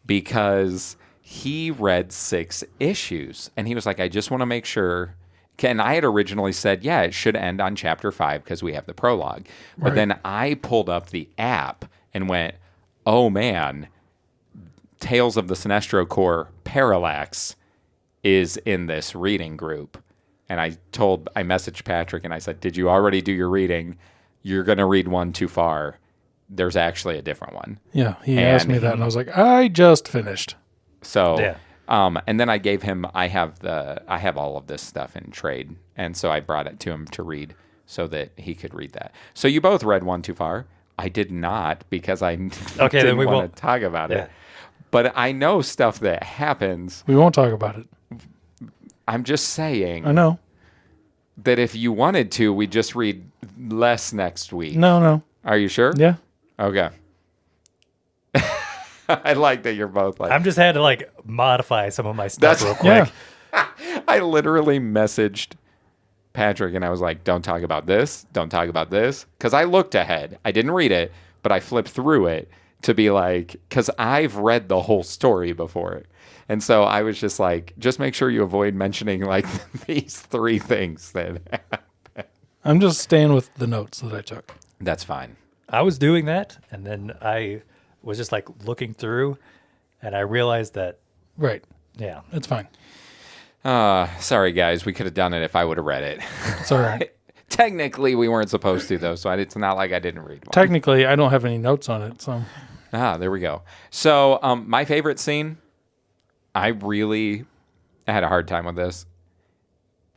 because he read 6 issues. And he was like, I just want to make sure. And I had originally said, yeah, it should end on chapter 5 because we have the prologue. But Right. then I pulled up the app and went, oh man, Tales of the Sinestro Corps Parallax is in this reading group. And I messaged Patrick and I said, did you already do your reading? You're going to read one too far. There's actually a different one. Yeah, he asked me that, and I was like, I just finished. So, Yeah. And then I gave him, I have all of this stuff in trade. And so I brought it to him to read so that he could read that. So you both read One Too Far. I did not because I didn't we want won't to talk about Yeah. it. But I know stuff that happens. We won't talk about it. I'm just saying I know. that if you wanted to, we'd just read less next week. No. Are you sure? Yeah. Okay. I like that you're both like. I'm just had to modify some of my stuff real quick. Yeah. I literally messaged Patrick and I was like, don't talk about this. Don't talk about this. Because I looked ahead. I didn't read it, but I flipped through it to be like, because I've read the whole story before. And so I was just like, just make sure you avoid mentioning these 3 things that happen. I'm just staying with the notes that I took. That's fine. I was doing that, and then I was just looking through, and I realized that, Right. yeah. It's fine. Sorry, guys. We could have done it if I would have read it. It's all right. Technically, we weren't supposed to, though, so it's not like I didn't read one. Technically, I don't have any notes on it, so. There we go. So, my favorite scene, I had a hard time with this,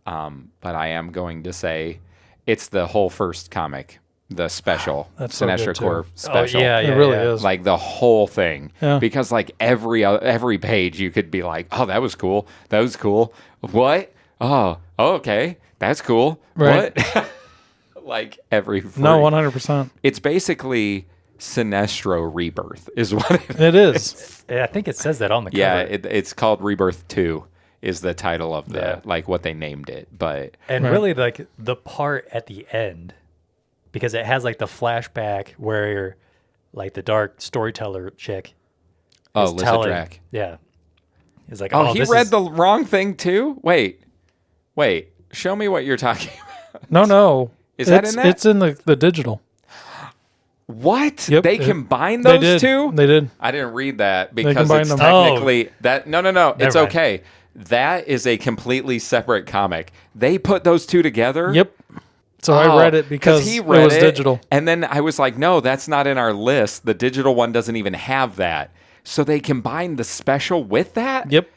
but I am going to say it's the whole first comic, the special, That's so Sinestro good, too. Corps special. Oh, yeah, It really yeah. is. Like the whole thing, Yeah. because every page you could be like, oh, that was cool. That was cool. What? Oh, okay. That's cool. Right. What? Every No, 100%. It's basically Sinestro Rebirth is what it is. It is. Yeah, I think it says that on the cover. Yeah, it's called Rebirth 2 is the title of the Yeah. what they named it. But And Right. really, the part at the end, because it has the flashback where the dark storyteller chick is Lisa telling, Drack. yeah, is like, Oh, he this read is- the wrong thing too? Wait. Show me what you're talking about. No. Is that in that? It's in the digital. What? Yep. They combined They those did. two? They did. I didn't read that because combined it's them. technically that. No. It's mind. okay. That is a completely separate comic. They put those two together. Yep. So I read it because he it read was digital. And then I was like, no, that's not in our list. The digital one doesn't even have that. So they combined the special with that? Yep.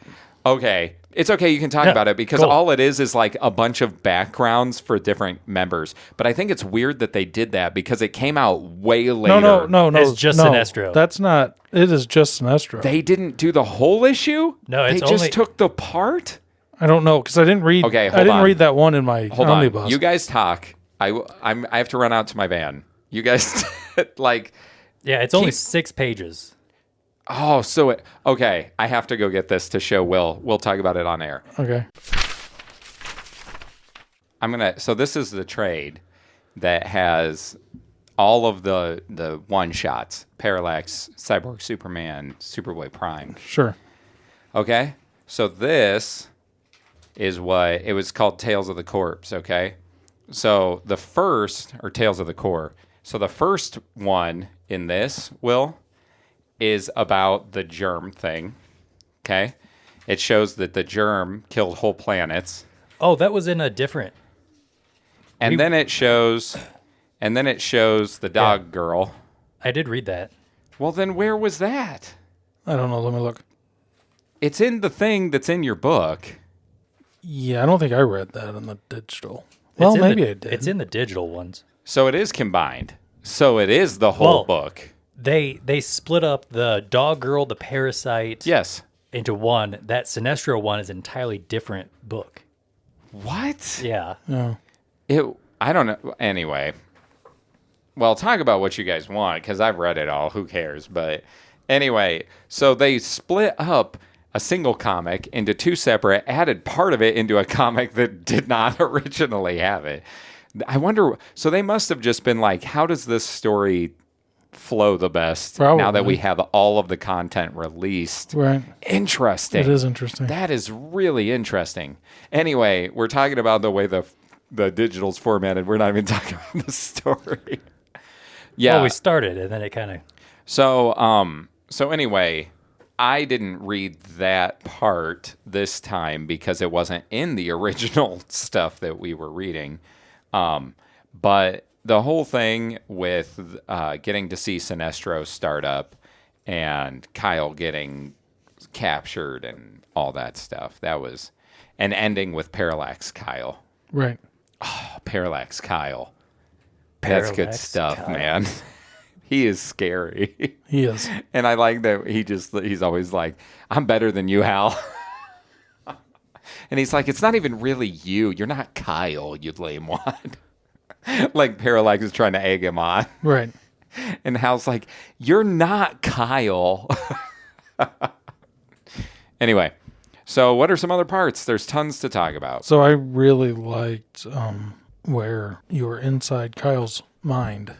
Okay. It's okay. You can talk Yeah, about it because cool. all it is a bunch of backgrounds for different members. But I think it's weird that they did that because it came out way later. No. It's just no. Sinestro. That's not. It is just Sinestro. They didn't do the whole issue? No, They it's just only- took the part? I don't know because I didn't read. Okay, I hold didn't on. read that one in my Hold omnibus. on. You guys talk. I have to run out to my van. You guys yeah, it's only keep- 6 pages. Oh, okay. I have to go get this to show Will. We'll talk about it on air. Okay. So this is the trade that has all of the one shots: Parallax, Cyborg, Superman, Superboy Prime. Sure. Okay, so this is what it was called: Tales of the Corps. Okay, so the first or Tales of the Corps. So the first one in this, Will, is about the germ thing. Okay, it shows that the germ killed whole planets. Oh, that was in a different. And then it shows the dog girl. I did read that. Well, then where was that? I don't know. Let me look. It's in the thing that's in your book. Yeah, I don't think I read that in the digital. Well, It's in maybe the- I did. It's in the digital ones. So it is combined. So it is the whole Well, book. They split up the dog girl, the parasite, Yes. into one. That Sinestro one is an entirely different book. What? Yeah. No. I don't know. Anyway, Well, talk about what you guys want, because I've read it all. Who cares? But anyway, so they split up a single comic into two separate, added part of it into a comic that did not originally have it. I wonder, so they must have just been like, how does this story flow the best now that we have all of the content released? Right. Interesting. It is interesting. That is really interesting. Anyway, we're talking about the way the digital's formatted. We're not even talking about the story. Yeah. Well, we started, and then it kind of... So anyway, I didn't read that part this time because it wasn't in the original stuff that we were reading. But the whole thing with getting to see Sinestro start up and Kyle getting captured and all that stuff, that was... And ending with Parallax Kyle. Right. Oh, Parallax Kyle. That's good stuff, Kyle. Man. He is scary. He is. And I like that he's always like, I'm better than you, Hal. And he's like, it's not even really you. You're not Kyle, you lame one. Like Parallax is trying to egg him on. Right. And Hal's like, you're not Kyle. Anyway, so what are some other parts? There's tons to talk about. So I really liked where you were inside Kyle's mind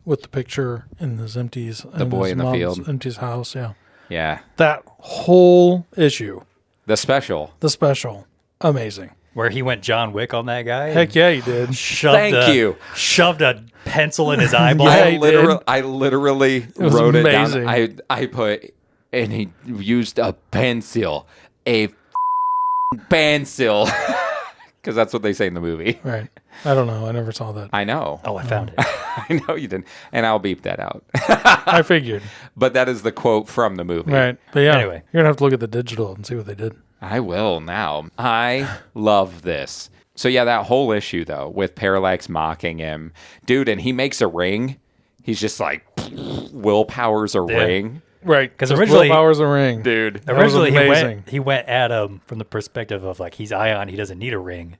with the picture in his empties. The boy in the field. Empty's house, yeah. Yeah. That whole issue. The special. Amazing. Where he went John Wick on that guy. Heck yeah, he did. Thank you. Shoved a pencil in his eyeball. Yeah, I literally wrote amazing. it down. I put, and he used a pencil. A pencil. Because that's what they say in the movie. Right. I don't know. I never saw that. I know. Oh, I found it. I know you didn't. And I'll beep that out. I figured. But that is the quote from the movie. Right. But yeah, Anyway. you're going to have to look at the digital and see what they did. I will now. I love this. So yeah, that whole issue though, with Parallax mocking him. Dude, and he makes a ring. He's just like, willpower's a ring. Right. Because originally... Willpower's a ring. Dude. Originally he went at him from the perspective of like, he's Ion, he doesn't need a ring.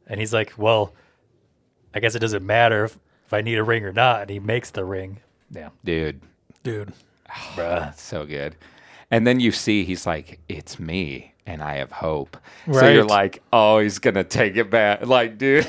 And he's like, well, I guess it doesn't matter if I need a ring or not. And he makes the ring. Yeah. Dude. Bruh. So good. And then you see he's like, it's me and I have hope. Right. So you're like, oh, he's going to take it back. Like, dude.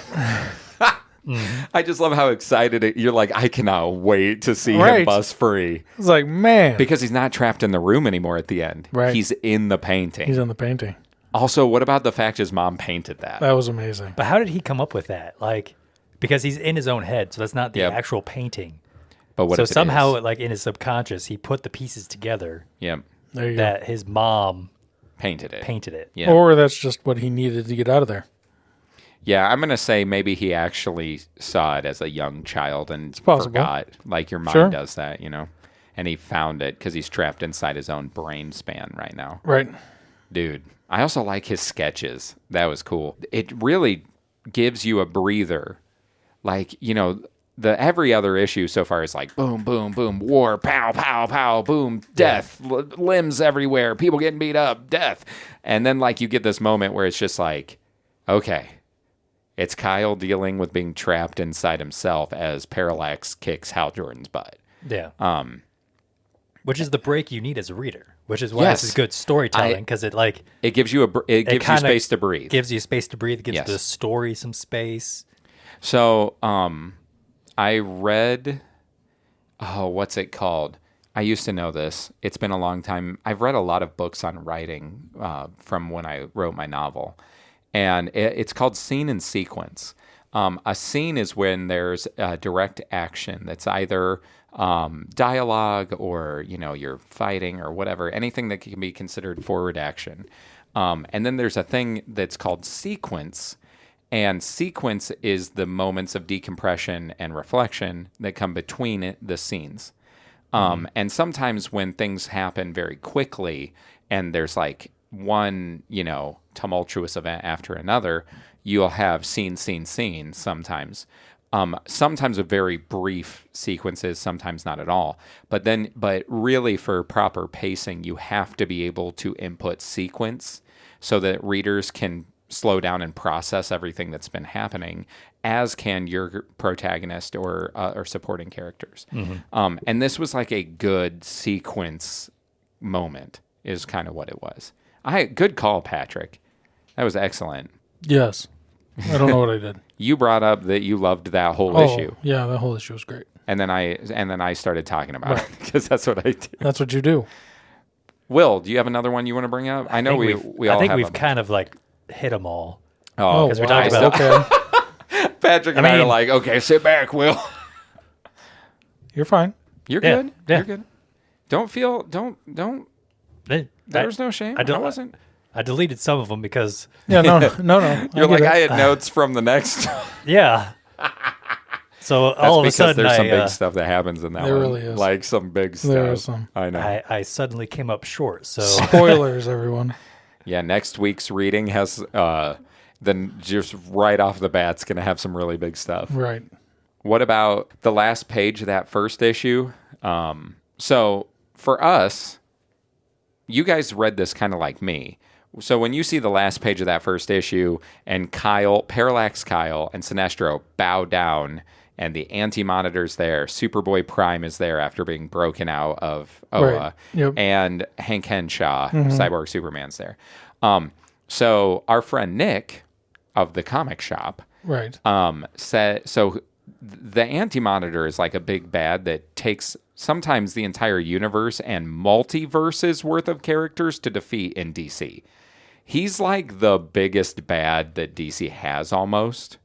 I just love how excited you're like, I cannot wait to see him bust free. It's like, man. Because he's not trapped in the room anymore at the end. Right. He's in the painting. He's in the painting. Also, what about the fact his mom painted that? That was amazing. But how did he come up with that? Like, because he's in his own head, so that's not the actual painting. But what so if it somehow, is? like in his subconscious, he put the pieces together. Yep. There you that his mom painted it. go. Or that's just what he needed to get out of there. Yeah, I'm going to say maybe he actually saw it as a young child and forgot. Like your mind does that, you know? And he found it because he's trapped inside his own brain span right now. Right. Dude, I also like his sketches. That was cool. It really gives you a breather. Like, you know, the every other issue so far is like boom, boom, boom, war, pow, pow, pow, boom, death, limbs everywhere, people getting beat up, death. And then like you get this moment where it's just like, okay, it's Kyle dealing with being trapped inside himself as Parallax kicks Hal Jordan's butt. Yeah. Which is the break you need as a reader. Which is why this is good storytelling, because it gives you you space to breathe. Gives you space to breathe. Gives the story some space. So I read, what's it called? I used to know this. It's been a long time. I've read a lot of books on writing from when I wrote my novel. And it's called scene and sequence. A scene is when there's a direct action that's either dialogue or, you know, you're fighting or whatever, anything that can be considered forward action. And then there's a thing that's called sequence. And sequence is the moments of decompression and reflection that come between the scenes. And sometimes when things happen very quickly and there's like one, you know, tumultuous event after another, you'll have scene sometimes. Sometimes with very brief sequences, sometimes not at all. But really for proper pacing, you have to be able to input sequence so that readers can slow down and process everything that's been happening, as can your protagonist or supporting characters. And this was like a good sequence moment, is kind of what it was. Good call, Patrick. That was excellent. Yes. I don't know what I did. You brought up that you loved that whole issue. Yeah, that whole issue was great. And then I started talking about it because that's what I do. That's what you do. Will, do you have another one you want to bring up? I know we all I think have we've them. kind of like hit them all. Oh, because we talked about okay. Patrick and I are like, okay, sit back, Will. You're fine. You're Yeah, good. yeah. You're good. Don't. There's no shame. I wasn't. I deleted some of them because Yeah, no. You're like, I had notes from the next. yeah. So That's all of a because sudden, there's some big stuff that happens in that There one. really is. Like some big stuff. There is some. I know. I suddenly came up short. So Spoilers, everyone. Yeah, next week's reading has then just right off the bat, it's going to have some really big stuff. Right. What about the last page of that first issue? So for us, you guys read this kind of like me. So when you see the last page of that first issue and Parallax Kyle and Sinestro bow down and the Anti-Monitor's there, Superboy Prime is there after being broken out of Oa, Right. Yep. and Hank Henshaw, Cyborg Superman's there. So our friend Nick of the comic shop Right. said, so the Anti-Monitor is like a big bad that takes sometimes the entire universe and multiverses worth of characters to defeat in DC. He's like the biggest bad that DC has almost.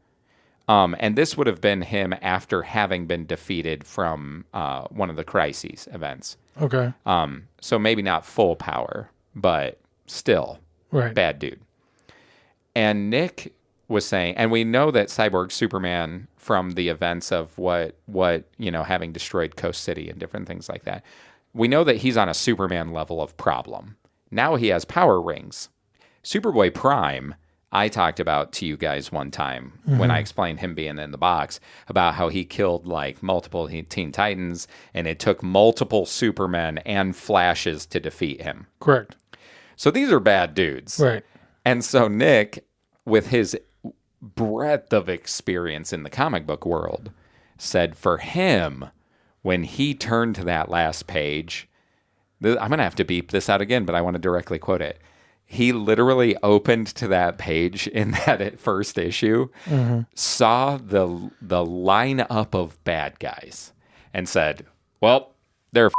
And this would have been him after having been defeated from one of the Crises events. Okay. So maybe not full power, but still Right. bad dude. And Nick was saying, and we know that Cyborg Superman from the events of what having destroyed Coast City and different things like that, we know that he's on a Superman level of problem. Now he has power rings. Superboy Prime, I talked about to you guys one time when I explained him being in the box about how he killed like multiple Teen Titans and it took multiple Supermen and Flashes to defeat him. Correct. So these are bad dudes. Right. And so Nick, with his breadth of experience in the comic book world, said for him, when he turned to that last page, I'm going to have to beep this out again, but I want to directly quote it. He literally opened to that page in that first issue, saw the lineup of bad guys, and said, well, they're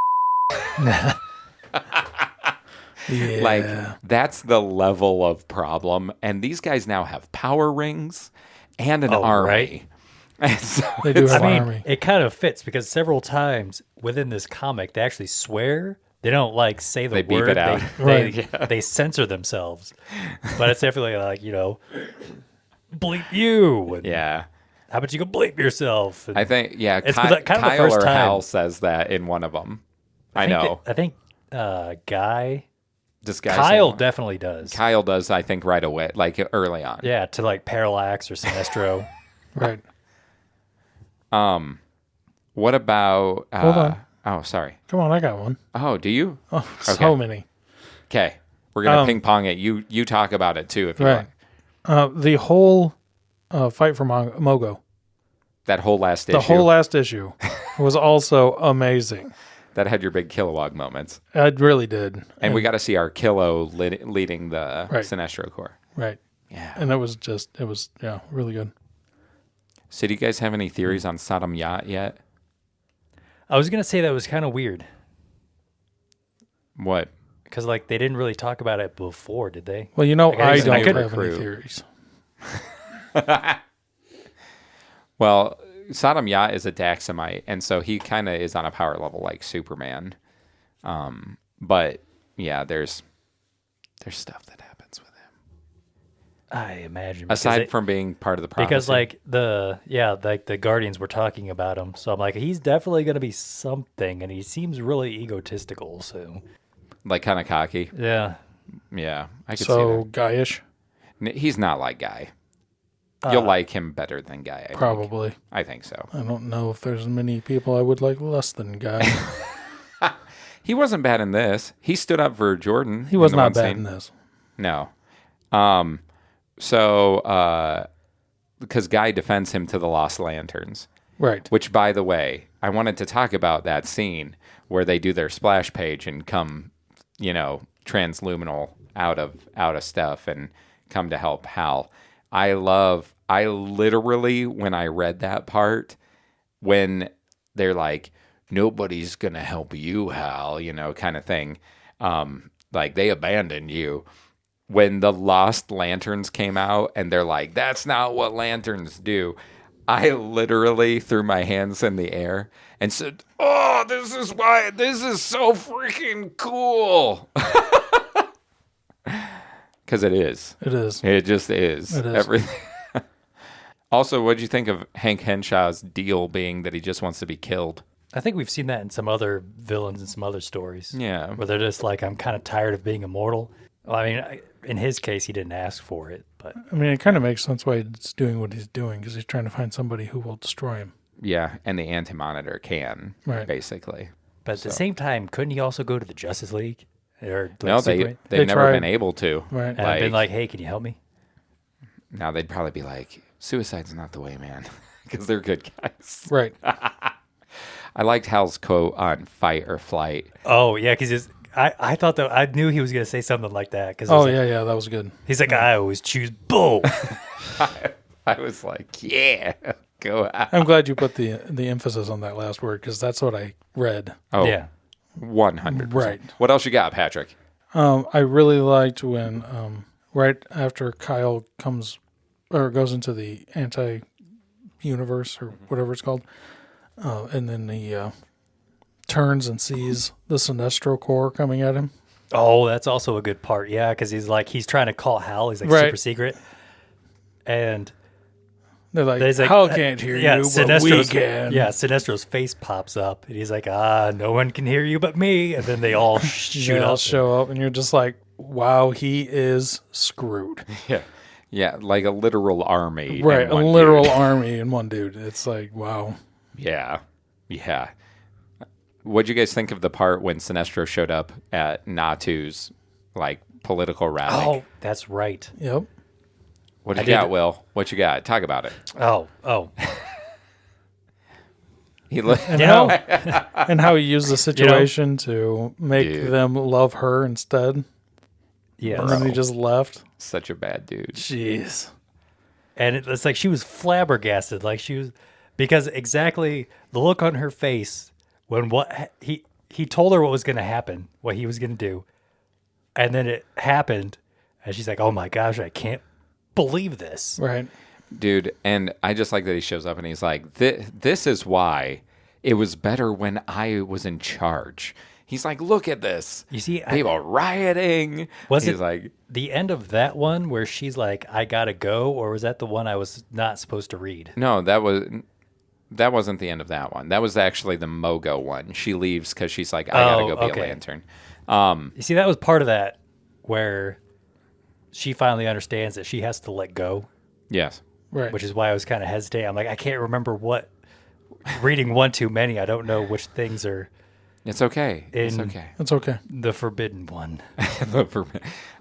Yeah. like, that's the level of problem. And these guys now have power rings and an army. right. And so They do it's have I an mean, army. it kind of fits because several times within this comic, they actually swear. They don't like say the They beep word. it out. They censor themselves. But it's definitely like, bleep you. And yeah. how about you go bleep yourself? And I think, yeah, It's Kyle, kind of the Kyle first or time. Hal says that in one of them. I know. I think Guy, This guy Kyle saying- definitely does. Kyle does, I think, right away, like early on. Yeah, to like Parallax or Sinestro. Right. What about... Hold on. Oh, sorry. Come on, I got one. Oh, do you? Oh, Okay. so many. Okay. We're going to ping pong it. You talk about it, too, if you Right. want. The whole fight for Mogo, That whole last issue. the whole last issue, was also amazing. that had your big Kilowog moments. It really did. And we got to see our Kilo leading the Right. Sinestro Corps. Right. Yeah. And it was really good. So do you guys have any theories on Sodom Yacht yet? I was gonna say that was kind of weird What? because like they didn't really talk about it before, did they? Well, I I couldn't- I don't couldn't have any recruit. theories. Well, Sodom Yacht is a Daxamite, and so he kind of is on a power level like Superman. But yeah, there's stuff that happens with him. I imagine because Aside from being part of the prophecy. because like the Guardians were talking about him, so I'm like he's definitely gonna be something, and he seems really egotistical. So like kind of cocky. yeah, Yeah, I could So see guyish, that. He's not like Guy. You'll like him better than Guy. I think. probably. I think so. I don't know if there's many people I would like less than Guy. He wasn't bad in this. He stood up for Jordan. He was in the not one bad scene. in this. No. So, because Guy defends him to the Lost Lanterns. Right. Which, by the way, I wanted to talk about that scene where they do their splash page and come, transluminal out of stuff and come to help Hal. I literally, when I read that part, when they're like, nobody's going to help you, Hal, kind of thing. Like, they abandoned you. When the Lost Lanterns came out and they're like, that's not what lanterns do. I literally threw my hands in the air and said, oh, this is so freaking cool. Because it is. It is. It just is. It is. Everything. Also, what did you think of Hank Henshaw's deal being that he just wants to be killed? I think we've seen that in some other villains and some other stories. Yeah. Where they're just like, I'm kind of tired of being immortal. Well, I mean, in his case, he didn't ask for it, but I mean, it kind of makes sense why he's doing what he's doing, because he's trying to find somebody who will destroy him. Yeah, and the Anti-Monitor can, basically. But at the same time, couldn't he also go to the Justice League? Or No, they've never tried. been able to. Right. and I've been like, hey, can you help me? Now they'd probably be like, suicide's not the way, man, because they're good guys. Right. I liked Hal's quote on fight or flight. Oh, yeah, because I thought that I knew he was going to say something like that. Cause Yeah, that was good. He's like, I always choose both. I was like, yeah, go out. I'm glad you put the emphasis on that last word, because that's what I read. Oh, Yeah. 100%. Right. What else you got, Patrick? I really liked when right after Kyle goes into the anti-universe or whatever it's called, and then he turns and sees the Sinestro Corps coming at him. Oh, that's also a good part. Yeah, because he's trying to call Hal. He's like super secret. And They're like, there's like, Hal can't hear you, but we Sinestro's- can. Yeah, Sinestro's face pops up, and he's like, no one can hear you but me. And then they all shoot They'll up. show up, and you're just like, wow, he is screwed. Yeah, like a literal army. in Right, a one literal dude. army in one dude. It's like, wow. Yeah. What'd you guys think of the part when Sinestro showed up at Natu's political rally? Oh, that's right. Yep. What you I got, did- Will? What you got? Talk about it. Oh. He looked. And how he used the situation to make Dude. them love her instead. Yes. And then he just left. Such a bad dude. Jeez. And it's like she was flabbergasted. Like she was, because exactly the look on her face when he told her what was going to happen, what he was going to do. And then it happened. And she's like, oh my gosh, I can't believe this. Right. Dude, and I just like that he shows up and he's like, this is why it was better when I was in charge. He's like, look at this. You see, People rioting. Was He's it like, the end of that one where she's like, I gotta go, or was that the one I was not supposed to read? no, that wasn't the end of that one. That was actually the Mogo one. She leaves because she's like, I gotta go be a lantern. You see, that was part of that where she finally understands that she has to let go, Yes. Right. which is why I was kind of hesitating. I'm like, I can't remember reading one too many. I don't know which things are It's okay. It's In- okay. It's okay. the forbidden one. But For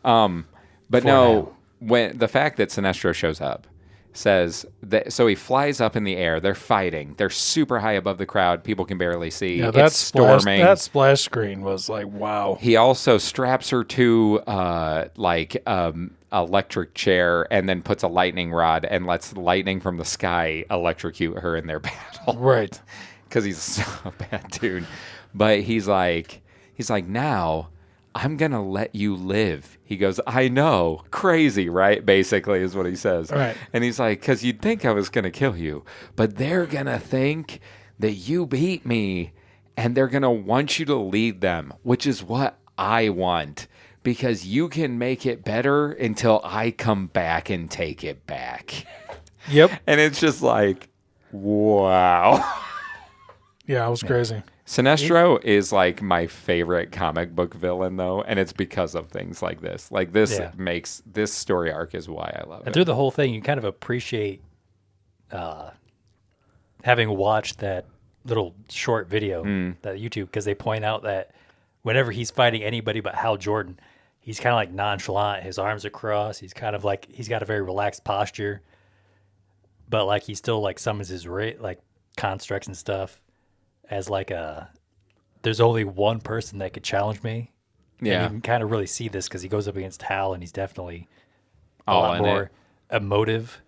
no, now. when the fact that Sinestro shows up says that, so he flies up in the air. They're fighting. They're super high above the crowd. People can barely see. Yeah, It's storming. that splash screen was like, wow. He also straps her to electric chair and then puts a lightning rod and lets lightning from the sky electrocute her in their battle. Right. Because he's so a bad dude. But he's like, now I'm going to let you live. He goes, I know. Crazy, right? Basically is what he says. Right. And he's like, because you'd think I was going to kill you, but they're going to think that you beat me and they're going to want you to lead them, which is what I want, because you can make it better until I come back and take it back. Yep. And it's just like, wow. Yeah, it was crazy. Sinestro is like my favorite comic book villain, though, and it's because of things like this. Like this makes this story arc is why I love And it. through the whole thing, you kind of appreciate having watched that little short video, that YouTube, because they point out that whenever he's fighting anybody but Hal Jordan, he's kind of like nonchalant. His arms are crossed. He's kind of like he's got a very relaxed posture, but like he still like summons his like constructs and stuff as like a. There's only one person that could challenge me. Yeah. And you can kind of really see this because he goes up against Hal, and he's definitely a All lot in more it. emotive.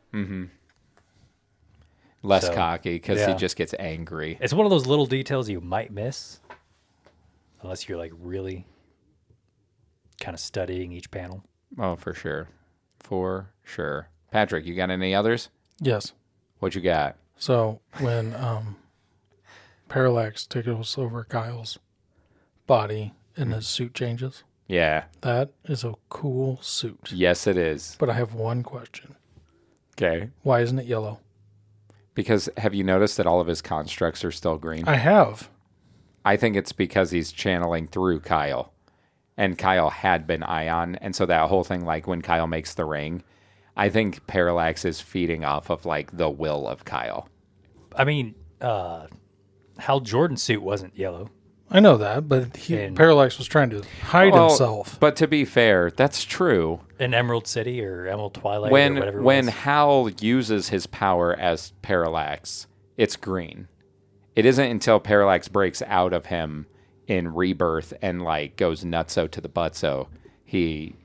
Less So, cocky because yeah. he just gets angry. It's one of those little details you might miss unless you're like really kind of studying each panel. Oh, for sure. For sure. Patrick, you got any others? Yes. What you got? So when Parallax takes over Kyle's body and his suit changes, Yeah. that is a cool suit. Yes, it is. But I have one question. Okay. Why isn't it yellow? Because have you noticed that all of his constructs are still green? I have. I think it's because he's channeling through Kyle. And Kyle had been Ion. And so that whole thing, like when Kyle makes the ring, I think Parallax is feeding off of like the will of Kyle. I mean, Hal Jordan's suit wasn't yellow. I know that, but Parallax was trying to hide himself. But to be fair, that's true. In Emerald City or Emerald Twilight or whatever it When was. Hal uses his power as Parallax, it's green. It isn't until Parallax breaks out of him in Rebirth and like goes nutso to the butso, he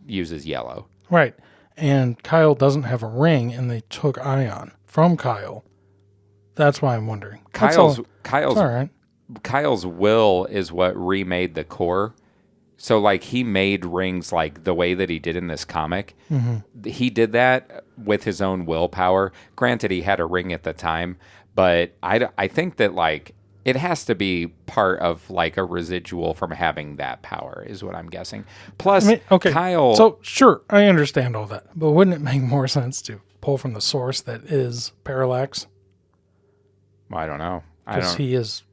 uses yellow. Right. And Kyle doesn't have a ring, and they took Ion from Kyle. That's why I'm wondering. Kyle's It's all right. Kyle's will is what remade the core. So like he made rings like the way that he did in this comic. Mm-hmm. He did that with his own willpower. Granted, he had a ring at the time, but I think that like it has to be part of like a residual from having that power is what I'm guessing. Plus, Kyle. So sure, I understand all that, but wouldn't it make more sense to pull from the source that is Parallax? I don't know. Because he is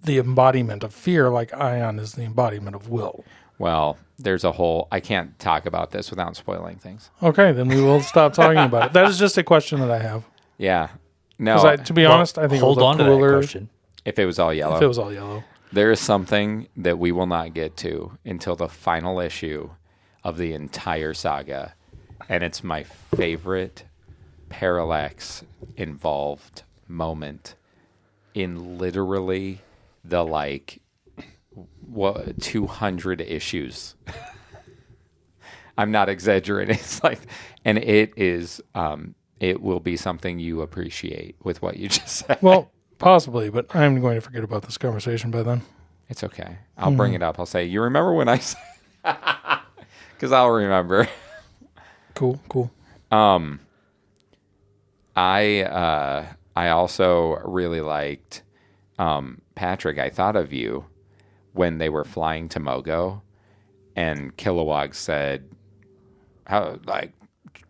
the embodiment of fear, like Ion is the embodiment of will. Well, there's a whole. I can't talk about this without spoiling things. Okay, then we will stop talking about it. That is just a question that I have. Yeah. No. To be honest, I think hold it would on look to cooler that question. If it was all yellow. if it was all yellow. There is something that we will not get to until the final issue of the entire saga, and it's my favorite Parallax involved moment in literally the 200 issues. I'm not exaggerating. It's like, and it is, it will be something you appreciate with what you just said. Well, possibly, but I'm going to forget about this conversation by then. It's okay. I'll bring it up. I'll say, you remember when I said, because I'll remember. Cool. I also really liked, Patrick, I thought of you when they were flying to Mogo and Kilowog said,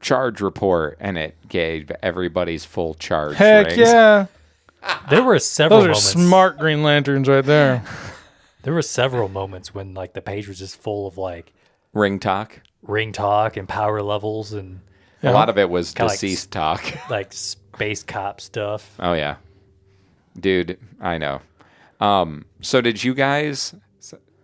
charge report, and it gave everybody's full charge Heck rings. yeah. There were several Those are moments. smart Green Lanterns right there. There were several moments when like the page was just full of like Ring talk. ring talk and power levels and A lot of it was Kinda deceased talk. like space cop stuff. Oh, yeah. Dude, I know. So did you guys...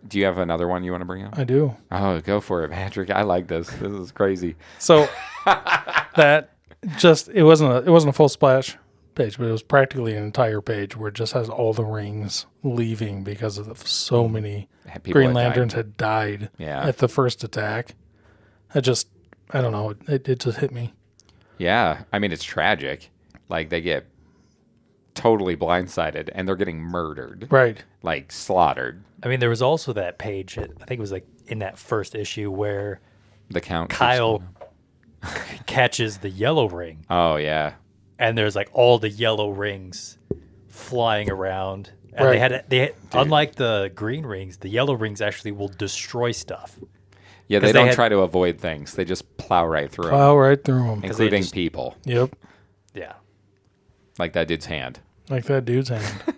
Do you have another one you want to bring up? I do. Oh, go for it, Patrick. I like this. This is crazy. So that just it wasn't a full splash page, but it was practically an entire page where it just has all the rings leaving because of so many People Green had died. Lanterns had died Yeah. at the first attack. I don't know. It just hit me. Yeah. I mean, it's tragic. Like, they get totally blindsided, and they're getting murdered. Right. Like, slaughtered. I mean, there was also that page, I think it was like in that first issue where The count. keeps Kyle going. catches the yellow ring Oh, yeah. and there's like all the yellow rings flying around. And Right. they had unlike the green rings, the yellow rings actually will destroy stuff. Yeah, 'Cause they they don't had- try to avoid things. They just plow right through them, Plow right through them. including just- people. Yep. Yeah. Like that dude's hand. Like that dude's hand.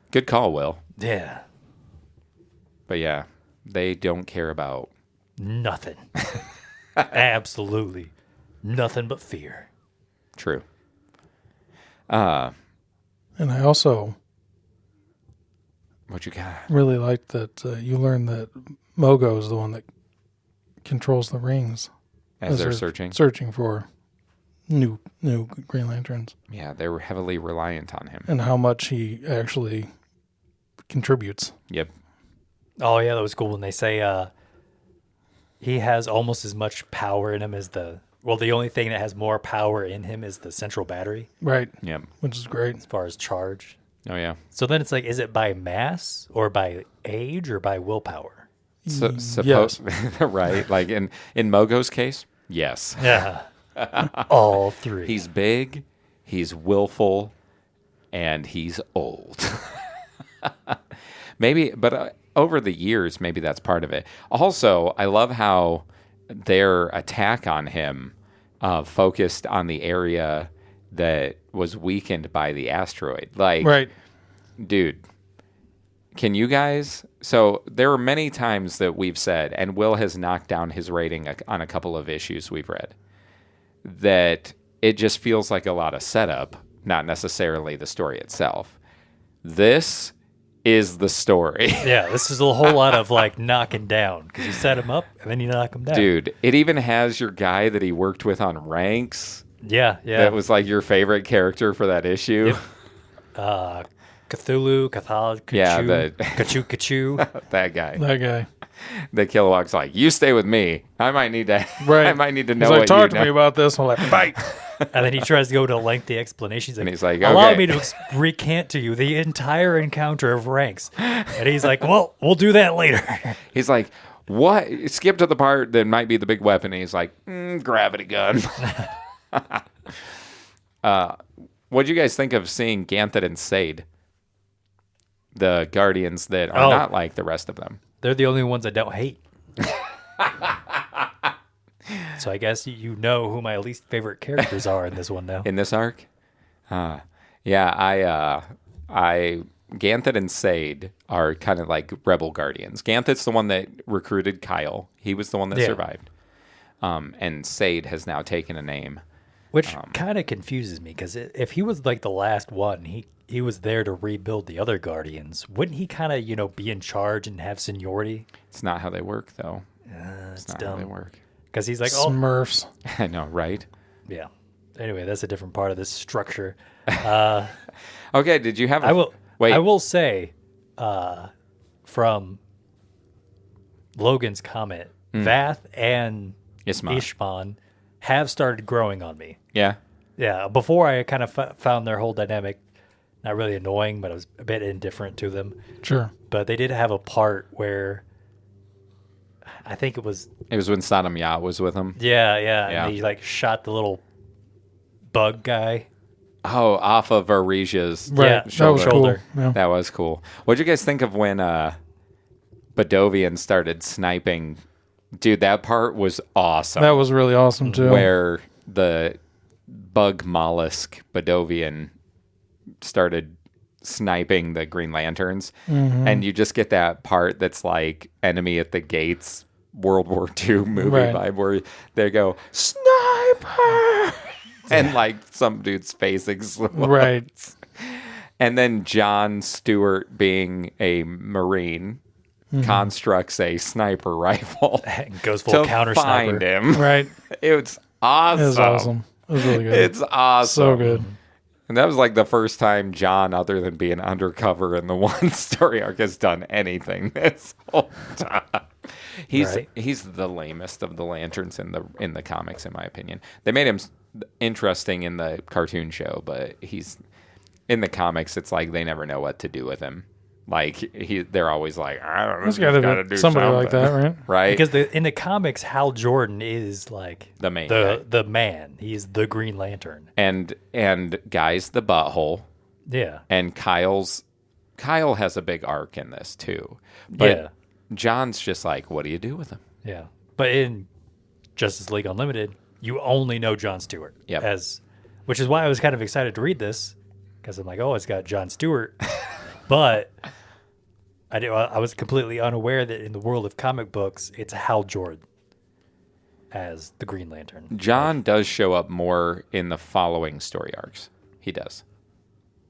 Good call, Will. Yeah. But yeah, they don't care about... Nothing. Absolutely nothing but fear. True. And I also What you got? Really liked that you learn that Mogo is the one that controls the rings As they're searching. Searching for new Green Lanterns. Yeah, they were heavily reliant on him. And how much he actually contributes. Yep. Oh yeah, that was cool when they say he has almost as much power in him as the only thing that has more power in him is the central battery. Right. Yep. Which is great. As far as charge. Oh yeah. So then it's like, is it by mass or by age or by willpower? Suppose right? Like in Mogo's case, yes. Yeah. All three. He's big, he's willful, and he's old. Maybe, but over the years, maybe that's part of it. Also, I love how their attack on him focused on the area that was weakened by the asteroid. Like, right. Dude, can you guys? So there are many times that we've said, and Will has knocked down his rating on a couple of issues we've read, that it just feels like a lot of setup, not necessarily the story itself. This is the story. Yeah, this is a whole lot of like knocking down because you set him up and then you knock him down. Dude, it even has your guy that he worked with on Ranks. Yeah. That was like your favorite character for that issue. Yep. Cthulhu, Catholic, Yeah, Kachu. That guy. That guy. The Kilowog's like, you stay with me. I might need to. Right. I might need to know He's what like, talk you to know. me about this. I'm like, fight. And then he tries to go to a lengthy explanation. And he's like, allow okay. me to recant to you the entire encounter of Ranks. And he's like, well, we'll do that later. He's like, what? Skip to the part that might be the big weapon. And he's like, gravity gun. What'd you guys think of seeing Ganthet and Sade? The Guardians that are not like the rest of them. They're the only ones I don't hate. So I guess you know who my least favorite characters are in this one now. In this arc? Yeah, I Ganthet and Sade are kind of like rebel guardians. Ganthet's the one that recruited Kyle. He was the one that survived. And Sade has now taken a name. Which kind of confuses me, because if he was like the last one, he was there to rebuild the other Guardians. Wouldn't he kind of, be in charge and have seniority? It's not how they work, though. It's not dumb. how they work. Because he's like, Smurfs. I know, right? yeah. Anyway, that's a different part of this structure. Okay, did you have I will say, from Logan's comment, Vath and Ishman have started growing on me. Yeah. Yeah, before I kind of found their whole dynamic not really annoying, but I was a bit indifferent to them. Sure. But they did have a part where I think it was when Sodom Yah was with him. yeah, Yeah. and he like shot the little bug guy. Oh, off of Arisia's Right. shoulder. That was cool. Yeah. That was cool. What'd you guys think of when Badovian started sniping? Dude, that part was awesome. That was really awesome, too. Where the bug mollusk Badovian started sniping the Green Lanterns. Mm-hmm. And you just get that part that's like Enemy at the Gates World War II movie vibe where they go, sniper! And like some dude's face explodes. Right. And then John Stewart, being a Marine, constructs a sniper rifle And goes full to counter find sniper. him. Right. It's awesome. It was awesome. It was really good. It's awesome. so good. And that was like the first time John, other than being undercover in the one story arc, has done anything this whole time. He's the lamest of the lanterns in the comics, in my opinion. They made him interesting in the cartoon show, but he's in the comics. It's like they never know what to do with him. Like they're always like, I don't know, There's got to be somebody like that, right? Right? Because in the comics, Hal Jordan is like The main guy. the man. He's the Green Lantern. And Guy's the butthole. Yeah. And Kyle has a big arc in this too. But John's just like, what do you do with him? Yeah. But in Justice League Unlimited, you only know John Stewart. Yep. Which is why I was kind of excited to read this, because I'm like, oh, it's got John Stewart. But I was completely unaware that in the world of comic books, it's Hal Jordan as the Green Lantern. John does show up more in the following story arcs. He does.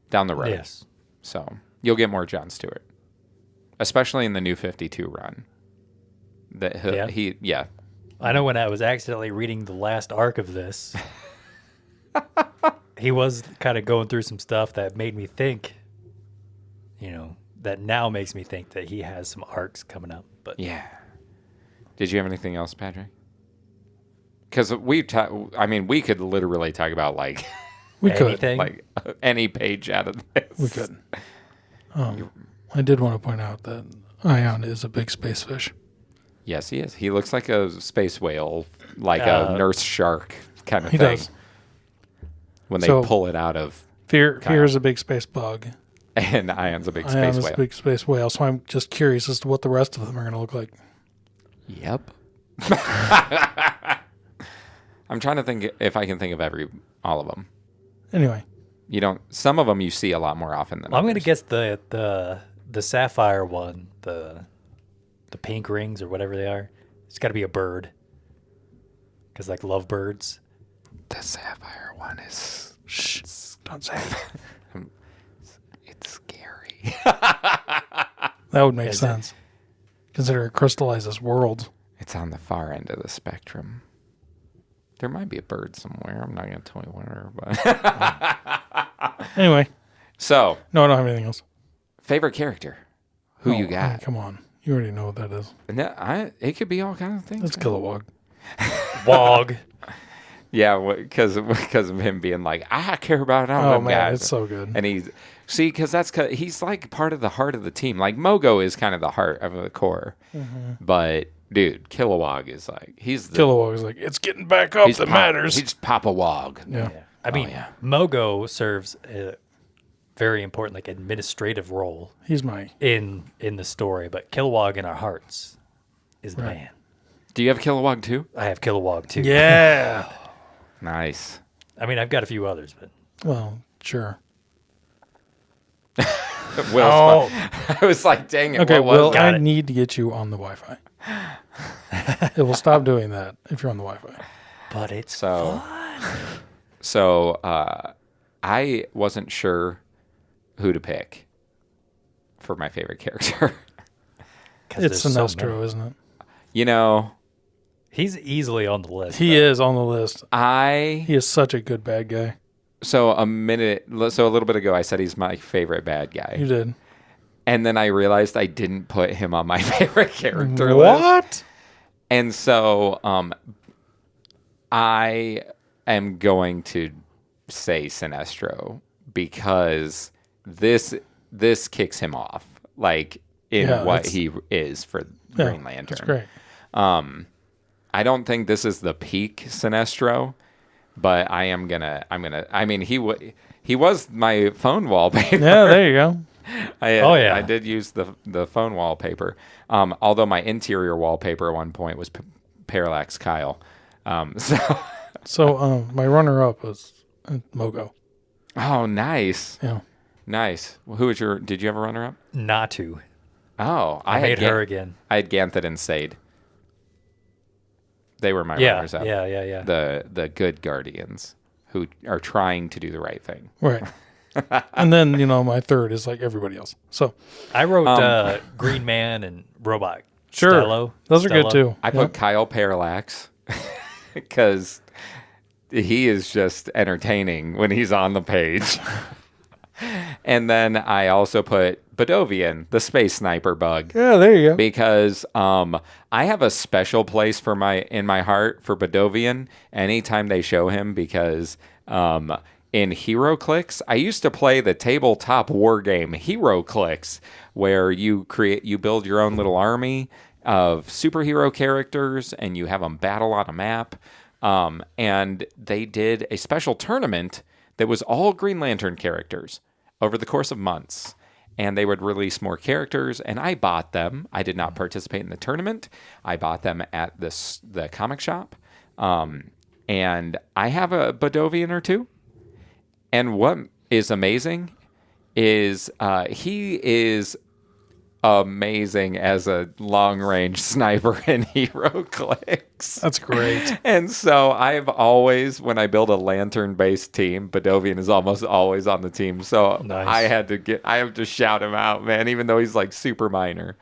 Down the road. Yes. So you'll get more John Stewart. especially in the New 52 run. Yeah. I know when I was accidentally reading the last arc of this, he was kind of going through some stuff that made me think, that now makes me think that he has some arcs coming up. But yeah. Did you have anything else, Patrick? Because we could literally talk about like We could. anything. like any page out of this. We could. I did want to point out that Ion is a big space fish. Yes, he is. He looks like a space whale, like a nurse shark kind of He thing. does. When they So- pull it out of, Fear is a big space bug. and Ion's a big Ion space is whale. a big space whale. So I'm just curious as to what the rest of them are going to look like. Yep. I'm trying to think if I can think of all of them. Anyway, Some of them you see a lot more often than I'm going to others. guess the sapphire one, the pink rings or whatever they are. It's got to be a bird. Because like lovebirds. The sapphire one is... shh, don't say it. It's scary. That would make Is it? sense. Consider it crystallizes worlds. It's on the far end of the spectrum. There might be a bird somewhere. I'm not going to tell you where, but... Anyway, So, no, I don't have anything else. favorite character? Who you I got? mean, come on. You already know what that is. No, it could be all kinds of things. That's Kilowog. Wog. Yeah, because of him being like, I care about all Oh, them man, guys. it's so good. And because he's like part of the heart of the team. Like Mogo is kind of the heart of the core, but dude, Kilowog is like he's the Kilowog is like, it's getting back up that matters. He's Papa Wog. Yeah. I mean, yeah. Mogo serves a very important like administrative role He's my... in the story, but Kilowog in our hearts is the man. Do you have Kilowog too? I have Kilowog too. Yeah. Nice. I mean, I've got a few others, but Well, sure. Will's I was like, dang it. Okay, what was Will, that? I need to get you on the Wi-Fi. It will stop doing that if you're on the Wi-Fi. it's So, fun. so I wasn't sure who to pick for my favorite character. 'Cause It's there's so Sinestro, many. isn't it? He's easily on the list. He is on the list. I He is such a good bad guy. So a little bit ago, I said he's my favorite bad You guy, did. and then I realized I didn't put him on my favorite character list. What? And so, I am going to say Sinestro because this kicks him off, like in Yeah, what it's- he is for Yeah, Green Lantern. That's great. I don't think this is the peak Sinestro, but I mean, he was my phone wallpaper. Yeah, there you go. I did use the phone wallpaper. Although my interior wallpaper at one point was Parallax Kyle. So my runner-up was Mogo. Oh, nice. Yeah. Nice. Well, did you have a runner up? Natu. Oh, I made her again. I had Ganthet and Sade. They were my Yeah, runners up. yeah. The good guardians who are trying to do the right thing. Right. And then, my third is like everybody else. So, I wrote Green Man and Robot. sure. Stello. Those are good too. I put Kyle Parallax because he is just entertaining when he's on the page. And then I also put Bedovian, the space sniper bug. Yeah, there you go. Because I have a special place in my heart for Bedovian anytime they show him because in HeroClix, I used to play the tabletop war game HeroClix where you build your own little army of superhero characters and you have them battle on a map. And they did a special tournament that was all Green Lantern characters over the course of months. And they would release more characters, and I bought them. I did not participate in the tournament. I bought them at the comic shop. And I have a Bedovian or two. And what is amazing is he is amazing as a long-range sniper in Hero Clicks. That's great. And so I've always, when I build a lantern-based team, Bedovian is almost always on the team. So Nice. I have to shout him out, man, even though he's like super minor.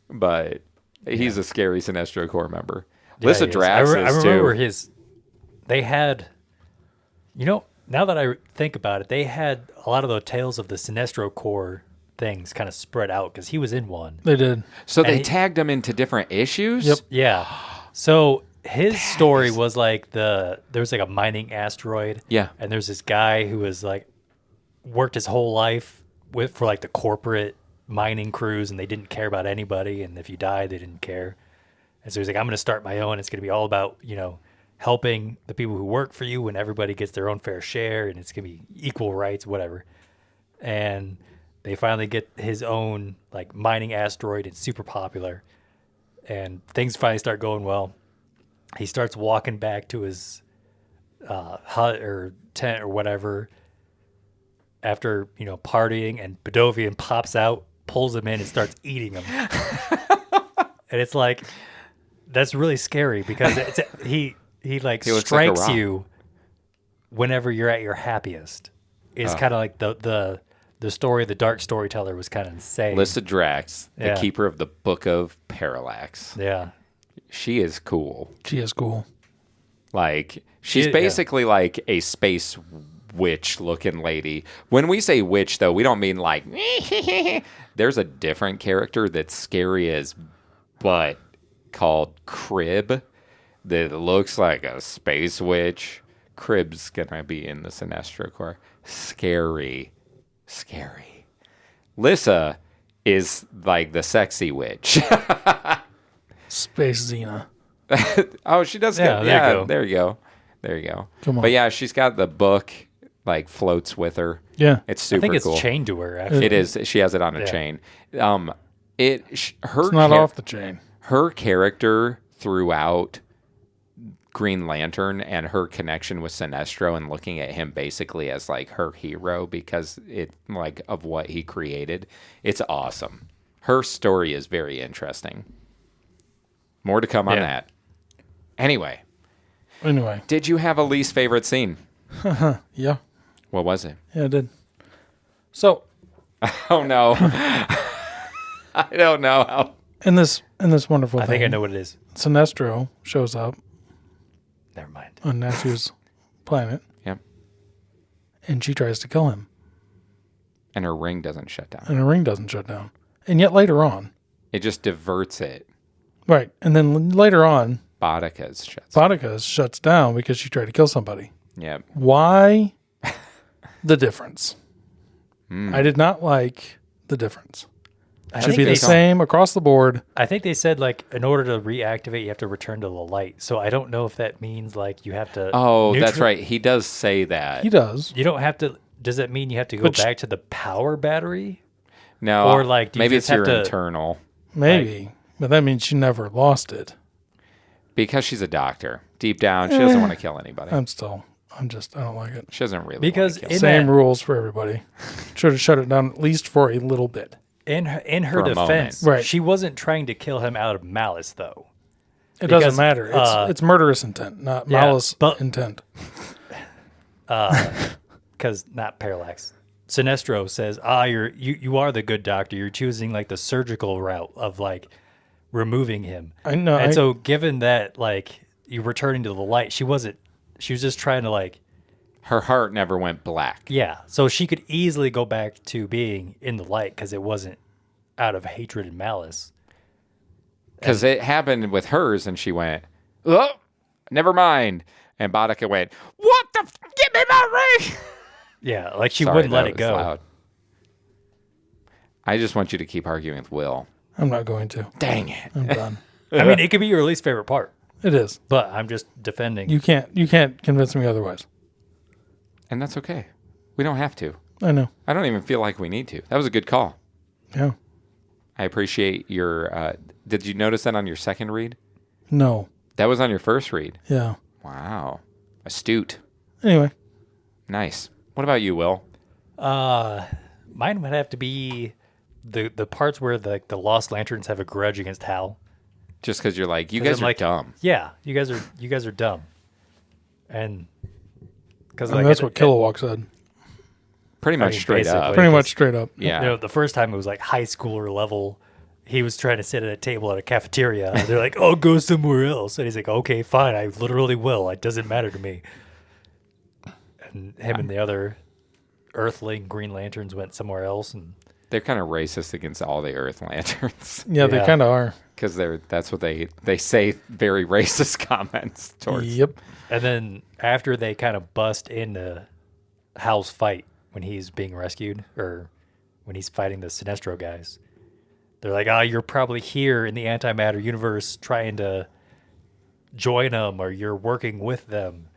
But he's a scary Sinestro Corps member. Lissa he is. Drax I is remember too. they had, now that I think about it, they had a lot of the tales of the Sinestro Corps things kind of spread out because he was in one. They did. So they he- tagged him into different issues? Yep. Yeah. So his story was like there was like a mining asteroid. Yeah. And there's this guy who was like worked his whole life for like the corporate mining crews, and they didn't care about anybody, and if you died they didn't care. And so he's like, I'm going to start my own. It's going to be all about, helping the people who work for you, and everybody gets their own fair share, and it's going to be equal rights, whatever. And they finally get his own like mining asteroid. It's super popular, and things finally start going well. He starts walking back to his hut or tent or whatever after partying, and Bedovian pops out, pulls him in, and starts eating him. And it's like, that's really scary because he like He looks like a strikes rock. you whenever you're at your happiest. Is kind of like the story. The dark storyteller was kind of insane. Lissa Drax, the Yeah. keeper of the Book of Parallax. Yeah. She is cool. She is cool. Like, she's Yeah. basically like a space witch looking lady. When we say witch, though, we don't mean like, there's a different character that's scary as but called Crib that looks like a space witch. Crib's gonna be in the Sinestro Corps. Scary. Lissa is like the sexy witch. Space Xena. Oh, she does. Yeah, Get, there you yeah, go. there you go. Come on. But yeah, she's got the book like floats with her. Yeah. It's I super think it's cool. chained to her, actually. It is. She has it on a Yeah. chain. Her It's not off the chain. her character throughout Green Lantern and her connection with Sinestro and looking at him basically as like her hero because it like of what he created. It's awesome. Her story is very interesting. More to come on Yeah. that. Anyway, Anyway. did you have a least favorite scene? Yeah. What was it? Yeah, I did. So Oh no. I don't know how. in this wonderful I thing, think I know what it is. Sinestro shows up Never mind. on Nephew's planet, Yep. and she tries to kill him, And her ring doesn't shut down. and her ring doesn't shut down. And yet later on, It just diverts it. right, and then later on, Bodica's shuts. Bodica shuts down because she tried to kill somebody. Yep. Why the difference? Hmm. I did not like the difference. I Should think be they the same across the board. I think they said like in order to reactivate, you have to return to the light. So I don't know if that means like you have to. Oh, that's neutral- right. He does say that. He does. You don't have to. Does that mean you have to go But back to the power battery? No, Or, like, do you maybe just it's your have to- internal Maybe. But that means she never lost it. because she's a doctor. Deep down, she doesn't want to kill anybody. I don't like it. She doesn't really Because want to kill. in Same that- rules for everybody. Should have shut it down at least for a little bit. In her For a defense, moment. Right. she wasn't trying to kill him out of malice, though. It Because, doesn't matter. It's murderous intent, not yeah, malice but- intent. Because not parallax. Sinestro says, you are the good doctor. You're choosing like the surgical route of like removing him. I know. And so given that like you're returning to the light, she was just trying to like, Her heart never went black. yeah. So she could easily go back to being in the light because it wasn't out of hatred and malice. Because it happened with hers, and she went, oh, never mind. And Bodica went, what the? Give me my ring! Yeah. Like she Sorry, wouldn't let that it was go. loud. I just want you to keep arguing with Will. I'm not going to. Dang it. I'm done. I mean, it could be your least favorite part, It is. but I'm just defending. You can't convince me otherwise. And that's okay. We don't have to. I know. I don't even feel like we need to. That was a good call. Yeah. I appreciate your. Did you notice that on your second read? No. That was on your first read. Yeah. Wow. Astute. Anyway. Nice. What about you, Will? Mine would have to be the parts where the Lost Lanterns have a grudge against Hal. Just because you're like, you 'Cause guys I'm are like, dumb. Yeah, you guys are dumb. And because I mean, that's what Kilowog said. Pretty much straight up. basically. Pretty Because, much straight up. Yeah. the first time it was like high schooler level. He was trying to sit at a table at a cafeteria. And they're like, "Oh, go somewhere else." And he's like, "Okay, fine. I literally will. It doesn't matter to me." And him and the other Earthling Green Lanterns went somewhere else. And They're kind of racist against all the Earth Lanterns. Yeah, they Yeah. kind of are. Because that's what they say, very racist comments towards. Yep. and then after they kind of bust into Hal's fight when he's being rescued, or when he's fighting the Sinestro guys, they're like, you're probably here in the antimatter universe trying to join them, or you're working with them.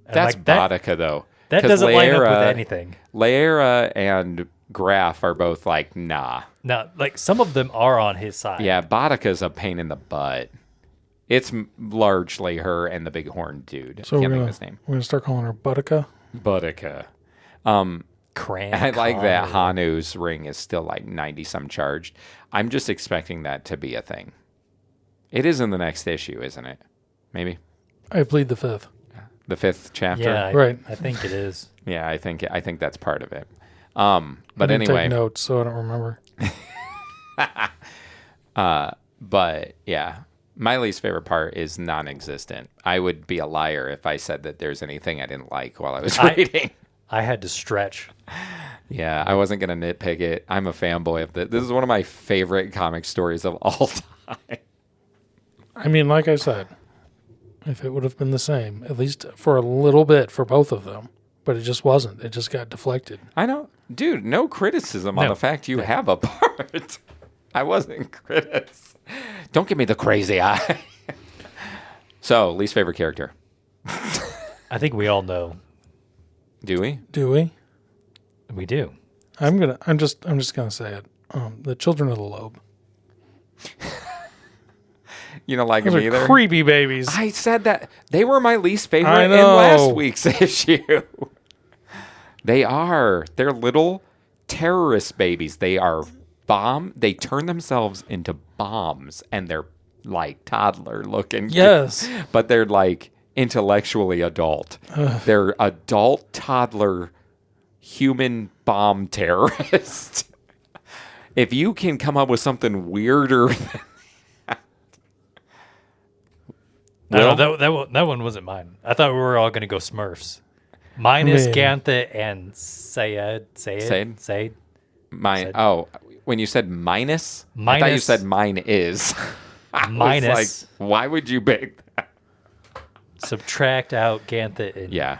And That's like, Boudica, though. That 'Cause doesn't line up with Lyra- anything. Lyra and Graf are both like, nah. Now, like, some of them are on his side. Yeah, Boudica's a pain in the butt. It's largely her and the big horn dude. So I can't think of his name. we're gonna start calling her Boudica. Boudica. Cran. I like that Con. Hanu's ring is still like 90-some charged. I'm just expecting that to be a thing. It is in the next issue, isn't it? Maybe? I plead the fifth. The 5th chapter? Yeah, Right. I think it is. Yeah, I think that's part of it. But I didn't anyway, take notes, so I don't remember. but yeah, my least favorite part is non-existent. I would be a liar if I said that there's anything I didn't like while I was reading. I had to stretch. Yeah, I wasn't gonna nitpick it. I'm a fanboy of this. This is one of my favorite comic stories of all time. I mean, like I said, if it would have been the same, at least for a little bit for both of them, but it just wasn't. It just got deflected. I know, dude. No criticism on No. the fact you have a part. I wasn't critic. Don't give me the crazy eye. So, least favorite character. I think we all know. Do we? Do we? We do. I'm just gonna say it. The Children of the Lobe. You don't like Those them are either? creepy babies. I said that. They were my least favorite I in know. last week's issue. They are. They're little terrorist babies. They are They turn themselves into bombs, and they're like toddler looking. Yes. But they're like intellectually adult. They're adult toddler human bomb terrorists. If you can come up with something weirder than No, that one wasn't mine. I thought we were all going to go Smurfs. Minus Man. Ganthet and Sayed. when you said minus, I thought you Minus- said mine is. I was Minus. like, why would you pick that? Subtract out Ganthet and Yeah.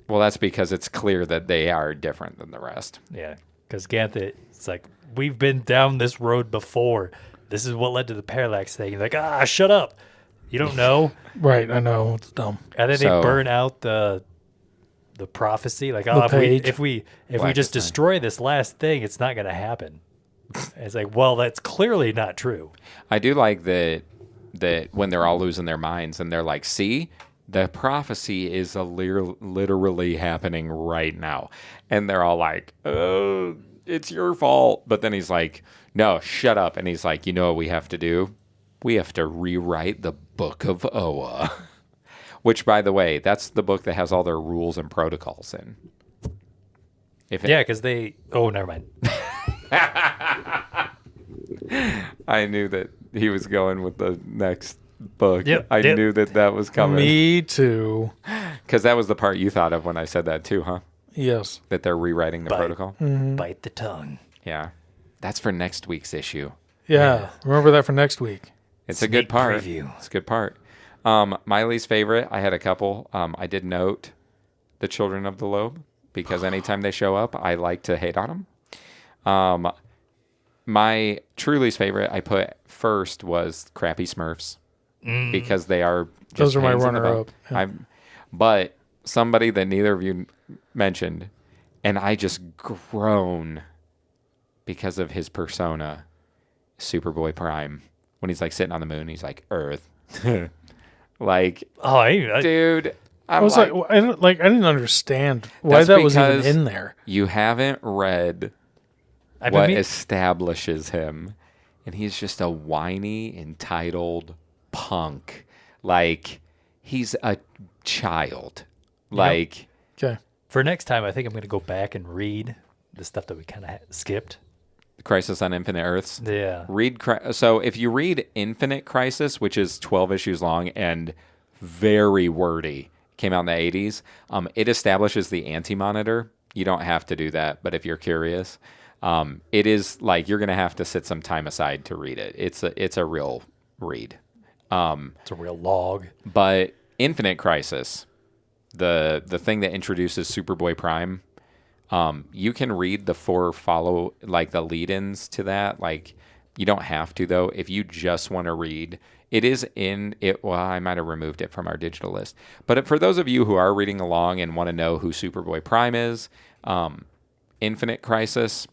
Well, that's because it's clear that they are different than the rest. yeah, because Ganthet, it's like, we've been down this road before. This is what led to the parallax thing. You're like, shut up. You don't know. Right. I know. It's dumb. And then So- they burn out the prophecy. Like, page. if we Blackest just thing. destroy this last thing, it's not going to happen. It's like, well, that's clearly not true. I do like that when they're all losing their minds and they're like, see, the prophecy is literally happening right now. And they're all like, oh, it's your fault. But then he's like, no, shut up. And he's like, you know what we have to do? We have to rewrite the Book of Oa. Which, by the way, that's the book that has all their rules and protocols in. Yeah, because they... Oh, never mind. I knew that he was going with the next book. Yep, I yep. knew that was coming. Me too. Because that was the part you thought of when I said that too, huh? Yes. That they're rewriting the Bite. protocol? Bite the tongue. Yeah. That's for next week's issue. Yeah. Remember that for next week. It's a good Sneak part. preview. It's a good part. My least favorite, I had a couple. I did note the Children of the Lobe because anytime they show up, I like to hate on them. My true least favorite I put first was Crappy Smurfs because they are just Those are my pains in the runner-up, butt. yeah. But somebody that neither of you mentioned, and I just groan because of his persona, Superboy Prime. When he's like sitting on the moon, he's like, Earth. Like, Oh, I dude, I was like, I didn't understand why That's that was even because in there. you haven't read what establishes him. And he's just a whiny, entitled punk. Like, he's a child. Like, Okay. For next time, I think I'm going to go back and read the stuff that we kind of skipped. Crisis on Infinite Earths. Yeah. So if you read Infinite Crisis, which is 12 issues long and very wordy, came out in the 80s, it establishes the Anti-Monitor. You don't have to do that, but if you're curious, it is like you're going to have to set some time aside to read it. It's a real read. It's a real log. But Infinite Crisis, the thing that introduces Superboy Prime, you can read the the lead-ins to that. Like, you don't have to, though. If you just want to read, it is in it. Well, I might have removed it from our digital list. But for those of you who are reading along and want to know who Superboy Prime is, Infinite Crisis,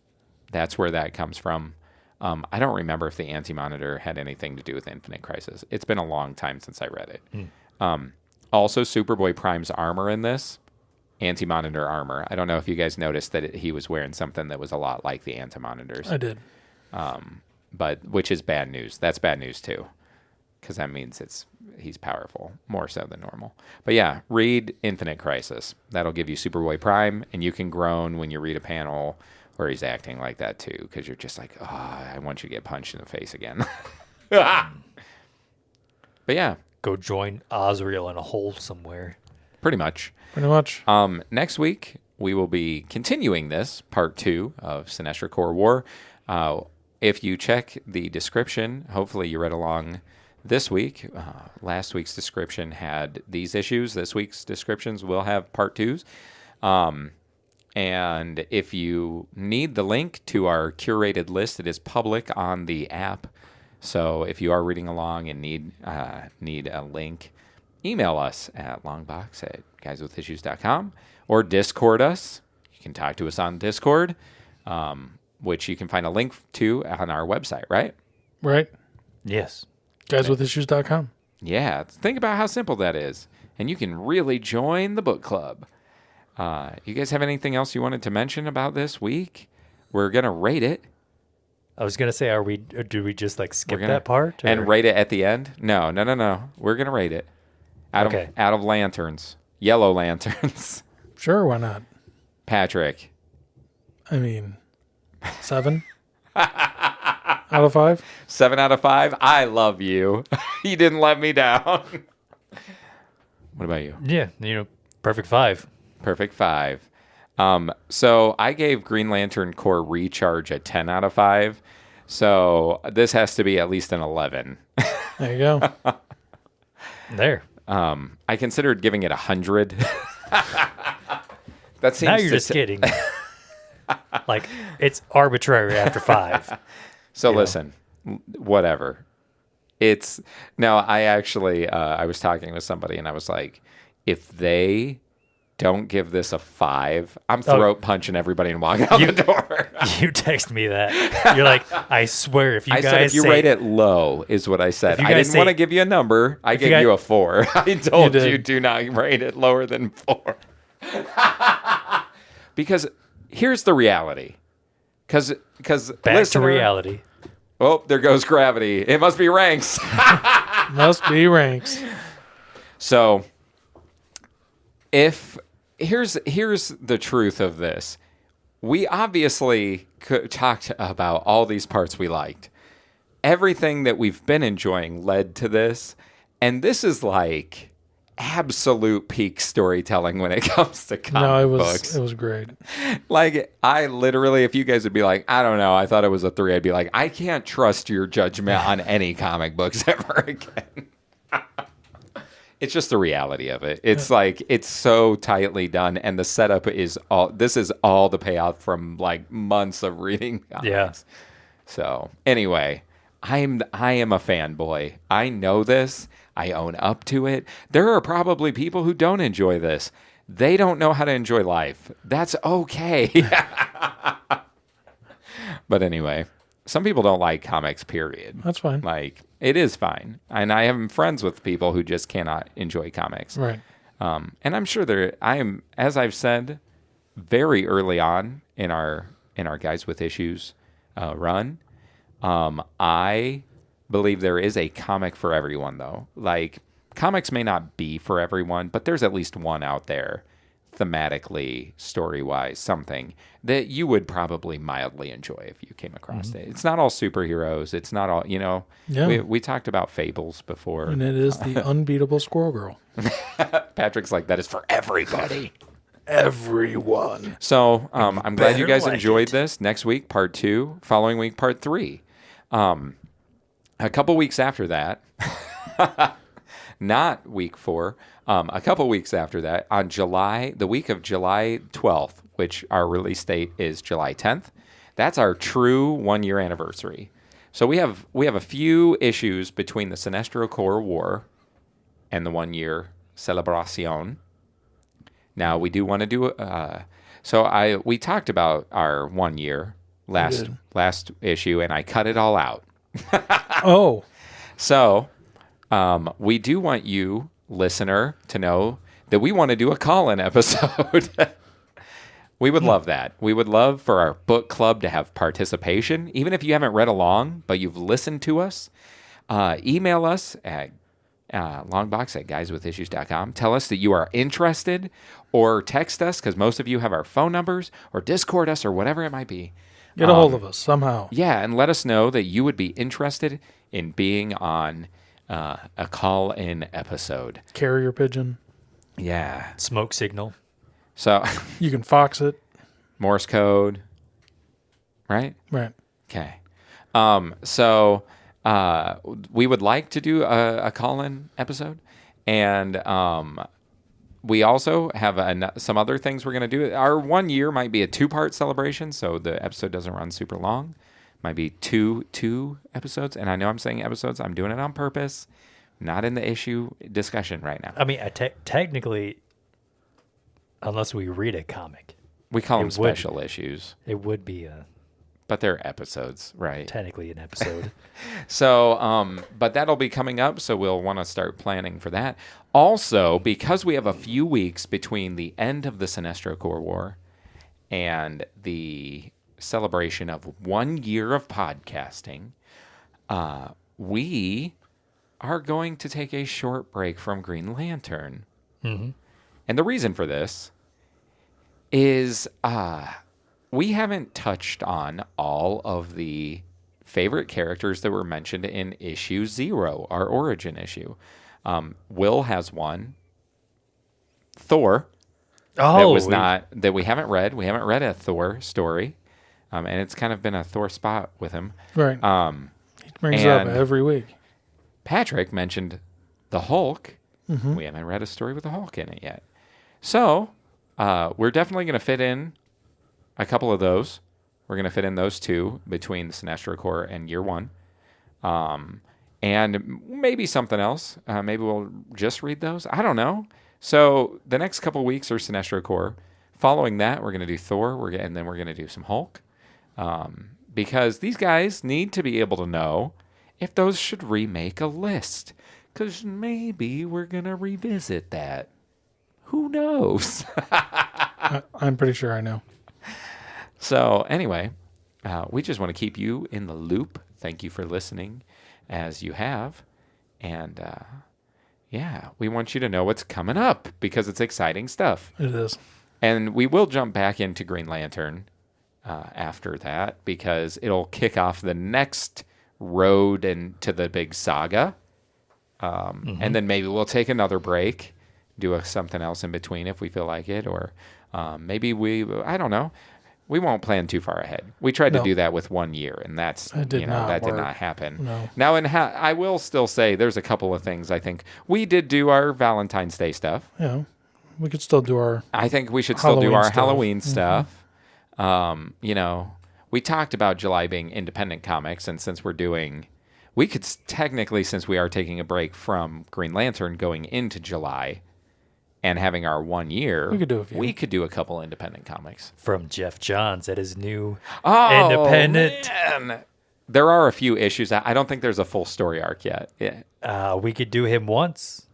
that's where that comes from. I don't remember if the Anti-Monitor had anything to do with Infinite Crisis. It's been a long time since I read it. Also, Superboy Prime's armor in this, Anti-Monitor armor. I don't know if you guys noticed that he was wearing something that was a lot like the Anti-Monitor's. I did. But which is bad news. That's bad news too, because that means he's powerful, more so than normal. But yeah, read Infinite Crisis. That'll give you Superboy Prime, and you can groan when you read a panel where he's acting like that too, because you're just like, oh, I want you to get punched in the face again. But yeah. Go join Osriel in a hole somewhere. Pretty much. Pretty much. Next week, we will be continuing this, part 2 of Sinestro Corps War. If you check the description, hopefully you read along this week. Last week's description had these issues. This week's descriptions will have part 2s. And if you need the link to our curated list, it is public on the app. So if you are reading along and need a link, email us at longbox@guyswithissues.com or Discord us. You can talk to us on Discord, which you can find a link to on our website, right? Right. Yes. Guyswithissues.com. Yeah. Think about how simple that is. And you can really join the book club. You guys have anything else you wanted to mention about this week? We're going to rate it. I was going to say, do we just like skip that part? Or? And rate it at the end? No. We're going to rate it. Out of lanterns. Yellow lanterns. Sure, why not? Patrick. I mean, 7 out of 5? 7 out of 5? I love you. You didn't let me down. What about you? Yeah, perfect 5. Perfect 5. So I gave Green Lantern Corps Recharge a 10 out of 5. So this has to be at least an 11. There you go. There. I considered giving it 100. That seems now you're just kidding. Like, it's arbitrary after 5. So listen, whatever. I actually, I was talking to somebody and I was like, if they don't give this a 5, I'm throat punching everybody and walking out the door. You text me that. You're like, I swear, if you I said if you rate it low, is what I said. I didn't want to give you a number. I gave you a 4. I told you do not rate it lower than 4. Because here's the reality. Because back to reality. Oh, there goes gravity. It must be ranks. Must be ranks. So, here's the truth of this. We obviously talked about all these parts we liked. Everything that we've been enjoying led to this, and this is like absolute peak storytelling when it comes to comic books. It was great. Like, I literally, if you guys would be like, I don't know, I thought it was a 3, I'd be like, I can't trust your judgment on any comic books ever again. It's just the reality of it. It's like, it's so tightly done, and the setup is this is all the payoff from like months of reading comics. Yeah. So anyway, I am a fanboy. I know this. I own up to it. There are probably people who don't enjoy this. They don't know how to enjoy life. That's okay. But anyway, some people don't like comics, period. That's fine. Like, it is fine. And I am friends with people who just cannot enjoy comics. Right. And I'm sure I am, as I've said, very early on in our in our Guys with Issues run. I believe there is a comic for everyone, though. Like, comics may not be for everyone, but there's at least one out there, thematically, story-wise, something that you would probably mildly enjoy if you came across it. It's not all superheroes. It's not all, Yeah. we talked about Fables before. And it is the unbeatable Squirrel Girl. Patrick's like, that is for everybody. Everyone. So I'm glad you better guys like enjoyed it. this. Next week, part 2. Following week, part 3. A couple weeks after that, not week 4, a couple weeks after that, on the week of July 12th, which our release date is July 10th, that's our true 1-year anniversary. So we have a few issues between the Sinestro Corps War and the 1-year celebration. Now we do want to do we talked about our 1 year last issue, and I cut it all out. Oh. So we do want you, listener, to know that we want to do a call-in episode. We would love that. We would love for our book club to have participation, even if you haven't read along, but you've listened to us. Email us at longbox@guyswithissues.com. Tell us that you are interested, or text us, because most of you have our phone numbers, or Discord us, or whatever it might be. Get a hold of us somehow. Yeah, and let us know that you would be interested in being on a call-in episode. Carrier pigeon. Yeah. Smoke signal. So, You can fox it. Morse code, right? Right. Okay. We would like to do a call-in episode, and we also have some other things we're going to do. Our 1 year might be a 2-part celebration, so the episode doesn't run super long. Might be two episodes, and I know I'm saying episodes. I'm doing it on purpose, not in the issue discussion right now. I mean, technically, unless we read a comic, We call them It would- special issues, it would be but they're episodes, right? technically an episode. So, but that'll be coming up, so we'll want to start planning for that. Also, because we have a few weeks between the end of the Sinestro Corps War and the celebration of 1 year of podcasting, we are going to take a short break from Green Lantern. Mm-hmm. And the reason for this is we haven't touched on all of the favorite characters that were mentioned in issue 0, our origin issue. Will has one. Thor. That we haven't read. We haven't read a Thor story. And it's kind of been a Thor spot with him. Right. He brings it up and- every week. Patrick mentioned the Hulk. Mm-hmm. We haven't read a story with the Hulk in it yet. So we're definitely going to fit in a couple of those. We're going to fit in those two between the Sinestro Corps and year 1. And maybe something else. Maybe we'll just read those. I don't know. So the next couple weeks are Sinestro Corps. Following that, we're going to do Thor, and then we're going to do some Hulk. Because these guys need to be able to know if those should remake a list. Because maybe we're going to revisit that. Who knows? I'm pretty sure I know. So anyway, we just want to keep you in the loop. Thank you for listening as you have. And we want you to know what's coming up because it's exciting stuff. It is. And we will jump back into Green Lantern after that because it'll kick off the next road into the big saga. And then maybe we'll take another break, do something else in between if we feel like it. Or maybe I don't know. We won't plan too far ahead. We tried to do that with 1 year, and that did not happen. No. Now, I will still say there's a couple of things I think. We did do our Valentine's Day stuff. Yeah. We could still do our I think we should still do our Halloween Halloween stuff. We talked about July being independent comics, and since we could technically, since we are taking a break from Green Lantern going into July and having our 1 year, We could do a few. we could do a couple independent comics. From Jeff Johns at his new Oh, independent. man. There are a few issues. I don't think there's a full story arc yet. Yeah. We could do him once.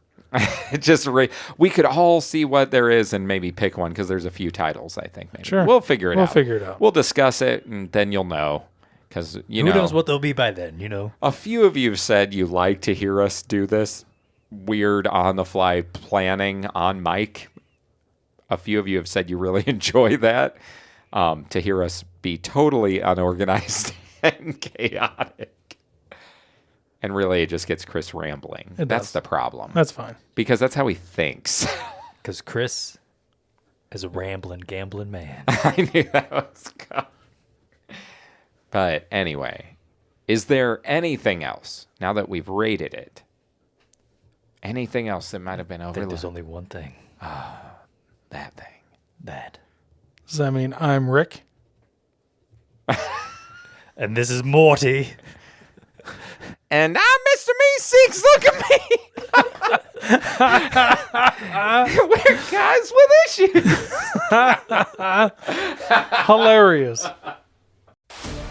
We could all see what there is and maybe pick one because there's a few titles, I think. Maybe. Sure. We'll figure it out. We'll figure it out. We'll discuss it, and then you'll know. Because, Who knows what they'll be by then, you know? A few of you have said you like to hear us do this weird on-the-fly planning on mic. A few of you have said you really enjoy that, to hear us be totally unorganized and chaotic. And really, it just gets Chris rambling. That's the problem. That's fine. Because that's how he thinks. Because Chris is a rambling, gambling man. I knew that was coming. But anyway, is there anything else, now that we've rated it, anything else that might have been I think overlooked? there's only one thing. That thing. That. Does that mean I'm Rick? And this is Morty. And I'm Mr. Meeseeks. Look at me. We're guys with issues. Hilarious.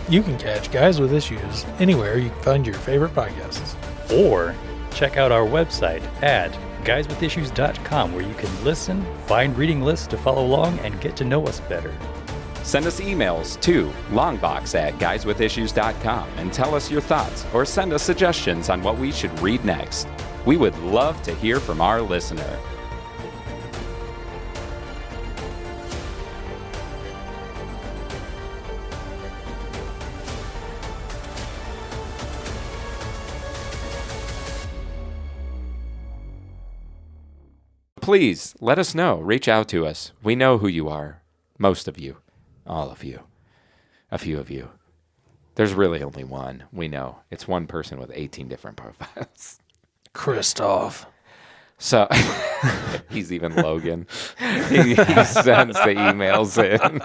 You can catch Guys with Issues anywhere you can find your favorite podcasts. Or check out our website at guyswithissues.com where you can listen, find reading lists to follow along, and get to know us better. Send us emails to longbox@guyswithissues.com and tell us your thoughts or send us suggestions on what we should read next. We would love to hear from our listener. Please let us know. Reach out to us. We know who you are. Most of you. All of you. A few of you. There's really only one. We know. It's one person with 18 different profiles. Christoph. So, he's even Logan. He sends the emails in.